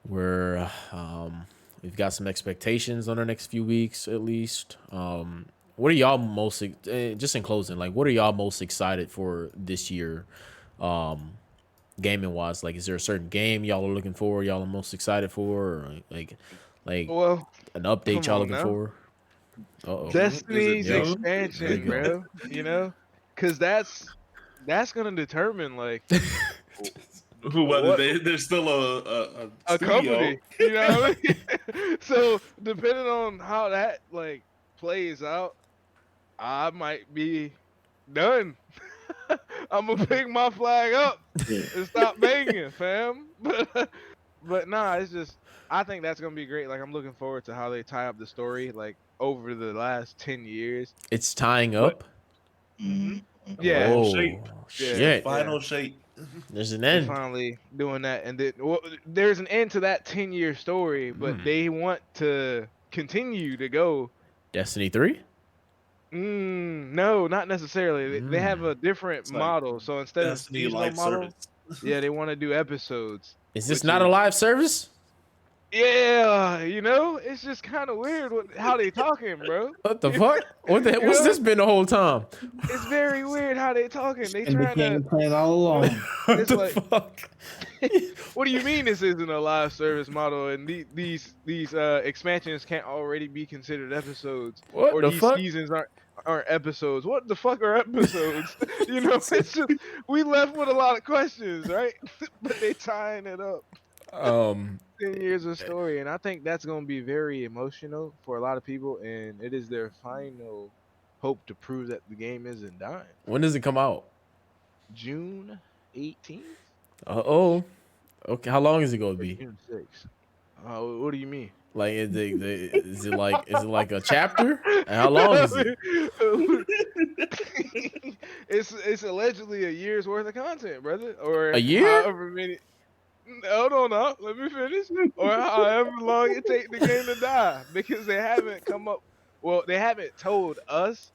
We've got some expectations on the next few weeks at least. What are y'all most just in closing? Like, what are y'all most excited for this year? Gaming wise, like, is there a certain game y'all are looking for? Y'all are most excited for, or like Well, an update come y'all on looking now. for? Uh-oh. Destiny's Young? expansion, There bro. Because that's gonna determine like Whether What? there's still a studio. company. You know what I mean? So depending on how that like plays out, I might be done. I'm gonna pick my flag up and stop banging, fam. But nah, it's just I think that's gonna be great. Like I'm looking forward to how they tie up the story like over the last 10 years. It's tying But- up. Mhm. Yeah. Oh shape. shit! Final shape. There's an They're end. finally doing that, and then there's an end to that 10-year story, but they want to continue to go. Destiny 3. No, not necessarily. They have a different It's like model. So instead of Destiny seasonal live model, service. yeah, they want to do episodes. Is this Which not a is- live service? Yeah, it's just kind of weird how they talking, bro. What the fuck? What the? What's this been the whole time? It's very weird how they talking. They And the trying game to. plan all along. What It's the like- fuck? What do you mean this isn't a live service model and these expansions can't already be considered episodes? What Or the these fuck? seasons aren't episodes. What the fuck are episodes? It's just we left with a lot of questions, right? But they tying it up. 10 years of story, and I think that's gonna be very emotional for a lot of people, and it is their final hope to prove that the game isn't dying. When does it come out? June 18th? Oh. Okay. How long is it gonna be? June 6th. What do you mean? Like, is it like a chapter? And how long is it? It's allegedly a year's worth of content, brother. Or A year? however many. Hold on now, let me finish. Or however long it take the game to die, because they haven't come up. Well, they haven't told us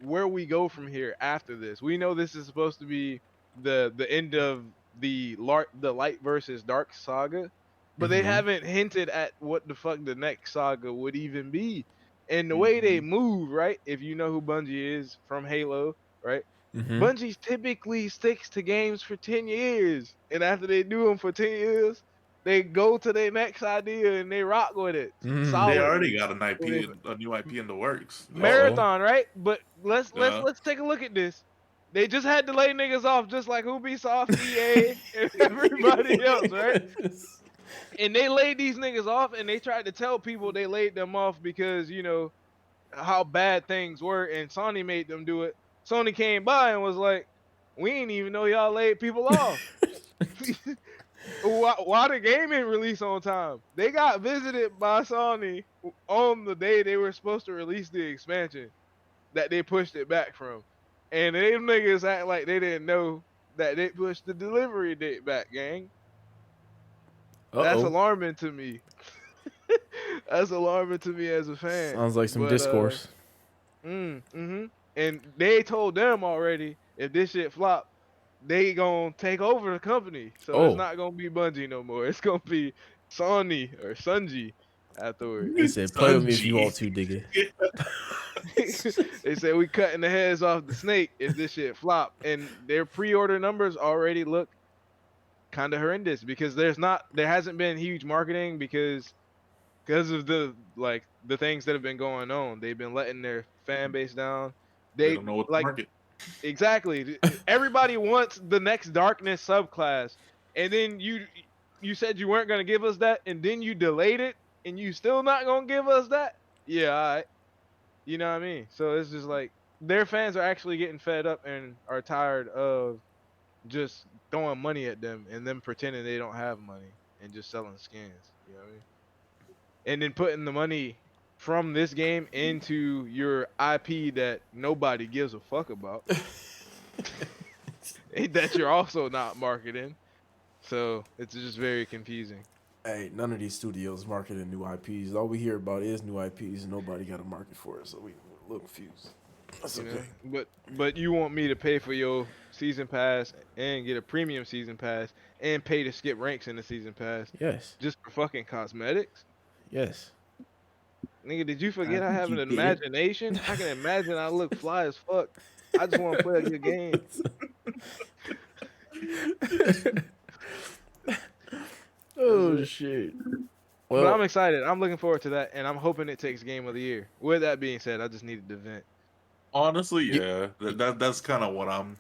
where we go from here after this. We know this is supposed to be the end of the light versus dark saga, but they Mhm. haven't hinted at what the fuck the next saga would even be. And the way they move, right? If you know who Bungie is from Halo, right? Mhm. Bungie typically sticks to games for 10 years. And after they do them for 10 years, they go to their next idea and they rock with it. Mhm. Solid. They already got an IP, a new IP in the works. Marathon, right? But let's Yeah. take a look at this. They just had to lay niggas off just like Ubisoft, EA, and everybody else, right? And they laid these niggas off, and they tried to tell people they laid them off because, how bad things were, and Sony made them do it. Sony came by and was like, we ain't even know y'all laid people off. Why the game ain't release on time? They got visited by Sony on the day they were supposed to release the expansion that they pushed it back from. And they niggas act like they didn't know that they pushed the delivery date back, gang. That's Uh-oh. alarming to me. That's alarming to me as a fan. Sounds like some But, discourse. And they told them already if this shit flop, they gonna take over the company. So it's Oh. not gonna be Bungie no more. It's gonna be Sony or Sunji afterwards. He said, "Play with me if you Sanji. want to, digga." They said we cutting the heads off the snake if this shit flop, and their pre-order numbers already look kind of horrendous because there hasn't been huge marketing because of the things that have been going on. They've been letting their fan base down. They don't know what to market. Exactly. Everybody wants the next Darkness subclass, and then you said you weren't gonna give us that, and then you delayed it, and you still not gonna give us that. Yeah, all right. You know what I mean? So it's just like their fans are actually getting fed up and are tired of just throwing money at them and them pretending they don't have money and just selling skins. You know what I mean? And then putting the money from this game into your IP that nobody gives a fuck about. That you're also not marketing. So it's just very confusing. Hey, none of these studios marketing new IPs. All we hear about is new IPs, and nobody got a market for it. So we're a little confused. That's okay. But you want me to pay for your season pass and get a premium season pass and pay to skip ranks in the season pass Yes. just for fucking cosmetics? Yes. Nigga, did you forget I think have you an did. imagination? I can imagine I look fly as fuck. I just want to play a good game. Oh shit. But I'm Well, excited. I'm looking forward to that, and I'm hoping it takes Game of the Year. With that being said, I just needed to vent. Honestly, yeah, that's kind of what I'm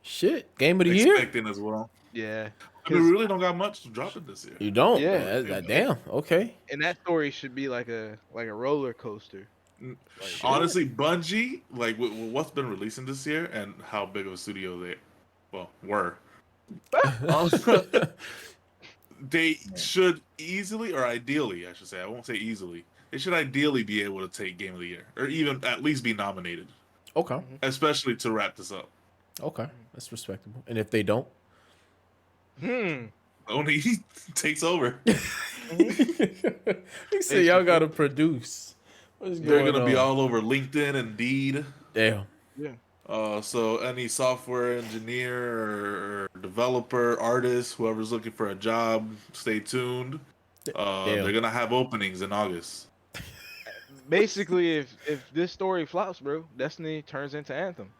shit. Game of the year? expecting as well. Yeah. I mean, we really don't got much to drop it this year. You don't? Yeah. Damn. Okay. And that story should be like a roller coaster. Honestly, Bungie, like with what's been releasing this year and how big of a studio they, were. They should easily, or ideally, I should say, I won't say easily, they should ideally be able to take Game of the Year, or even at least be nominated, Okay. especially to wrap this up. Okay. That's respectable. And if they don't? Only he takes over. He said y'all gotta produce. What's They're going gonna be on? all over LinkedIn, Indeed. Damn. Yeah. So any software engineer or developer, artist, whoever's looking for a job, stay tuned. They're gonna have openings in August. Basically, if this story flops, bro, Destiny turns into Anthem.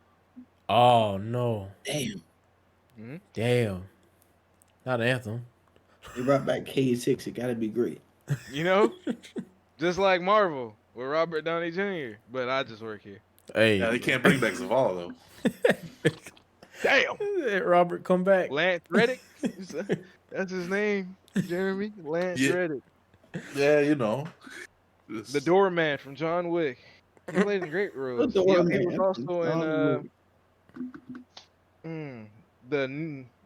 Oh no. Damn. Damn. Not Anthem. They brought back K6. It gotta be great. You know? Just like Marvel with Robert Downey Jr. But I just work here. Hey. Yeah, they can't bring back Zavala though. Damn. Let Robert, come back. Lance Reddick. That's his name, Jeremy. Lance Yeah. Reddick. Yeah, you know. The doorman from John Wick. He played in great roles. The He doorman. was also in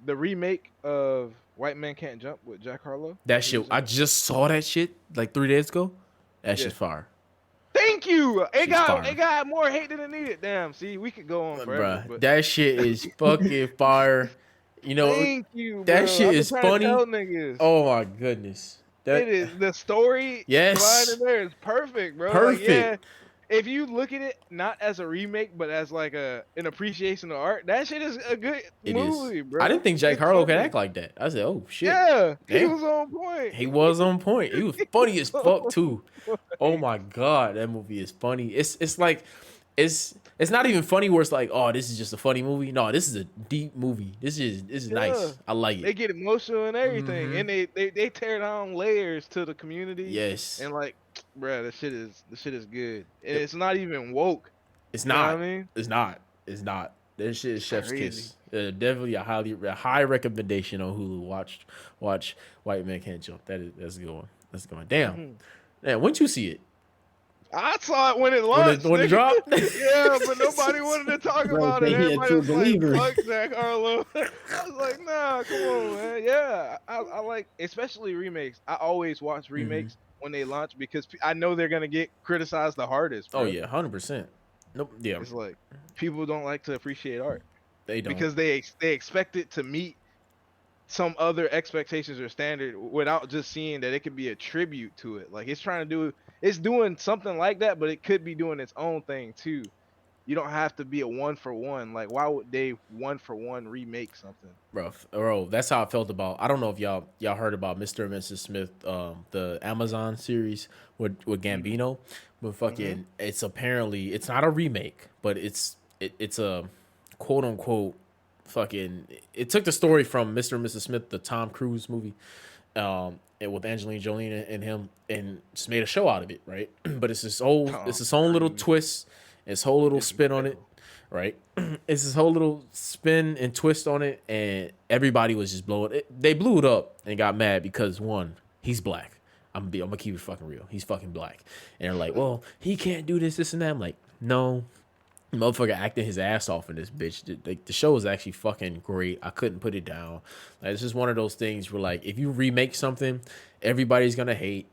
the remake of White Man Can't Jump with Jack Harlow. That shit, I just saw that shit like 3 days ago. That shit's fire. Thank you. It fire. got more hate than it needed. Damn. See, we could go on forever. Bruh, But that shit is fucking fire. You know, thank you. that bro. shit I've been is trying to funny. tell niggas. Oh my goodness. That, It is the story. Yes. line in there is perfect, bro. Perfect. Like, yeah, if you look at it not as a remake, but as like an appreciation of art, that shit is a good it movie, is. bro. I didn't think Jack It's Harlow could funny. act like that. I said, oh shit. Yeah, he Damn. was on point. He was on point. He was funny as fuck too. Oh my god, that movie is funny. It's like it's not even funny where it's like, oh, this is just a funny movie. No, this is a deep movie. This is nice. I like They it. get emotional and everything, Mhm. and they tear down layers to the community. Yes. and like, bruh, the shit is good. And it's not even woke. It's You know what not. I mean? It's not. That shit is chef's Crazy. kiss. Definitely a high recommendation on Hulu. Watch White Man Can't Jump. That's a good one. That's going. Damn. Mhm. Man, when'd you see it? I saw it when it launched. When it nigga. dropped? Yeah, but nobody wanted to talk Bro, about it. he a Everybody true was believer. like, fuck Jack Harlow. I was like, nah, come on, man. Yeah, I like, especially remakes. I always watch Mm-hmm. remakes when they launch because I know they're going to get criticized the hardest. Oh bro. yeah, 100%. Nope. Yeah, It's like, people don't like to appreciate art they don't. because they expect it to meet some other expectations or standard without just seeing that it could be a tribute to it. Like it's doing something like that, but it could be doing its own thing too. You don't have to be a one for one. Like, why would they one for one remake something? Bro, that's how I felt about. I don't know if y'all heard about Mr. and Mrs. Smith, the Amazon series with Gambino, but fucking, it's apparently it's not a remake, but it's a quote unquote fucking. It took the story from Mr. and Mrs. Smith, the Tom Cruise movie, and with Angelina Jolie and him, and just made a show out of it, right? But it's this own little twist, its whole little spin on it, right? It's this whole little spin and twist on it, and everybody was just blowing it. They blew it up and got mad because one, he's black. I'm gonna keep it fucking real. He's fucking black, and they're like, well, he can't do this, and that. I'm like, no. Motherfucker acting his ass off in this bitch. The show is actually fucking great. I couldn't put it down. Like, it's just one of those things where, like, if you remake something, everybody's gonna hate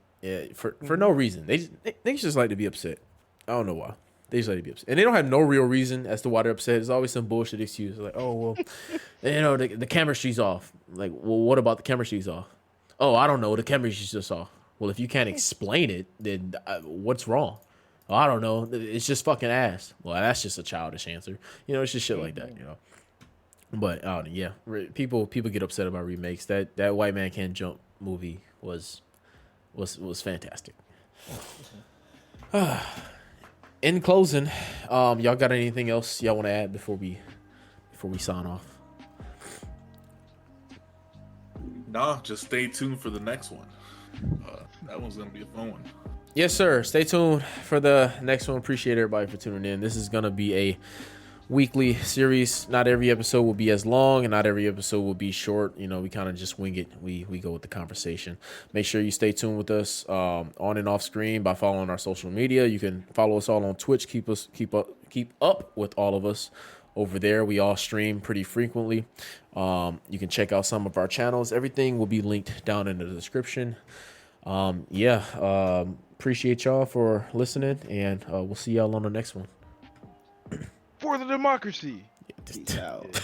for no reason. They just like to be upset. I don't know why. They just like to be upset, and they don't have no real reason as to why they're upset. There's always some bullshit excuse, like, oh well, the chemistry's off. Like, well, what about the chemistry's off? Oh, I don't know. The chemistry's just off. Well, if you can't explain it, then what's wrong? Oh, I don't know. It's just fucking ass. Well, that's just a childish answer. It's just shit like that, But yeah, people get upset about remakes. That White Man Can't Jump movie was fantastic. In closing, y'all got anything else y'all want to add before we sign off? Nah, just stay tuned for the next one. That one's gonna be a fun one. Yes, sir. Stay tuned for the next one. Appreciate everybody for tuning in. This is going to be a weekly series. Not every episode will be as long, and not every episode will be short. We kind of just wing it. We go with the conversation. Make sure you stay tuned with us on and off screen by following our social media. You can follow us all on Twitch. Keep up with all of us over there. We all stream pretty frequently. You can check out some of our channels. Everything will be linked down in the description. Appreciate y'all for listening, and we'll see y'all on the next one. For the democracy. Peace out.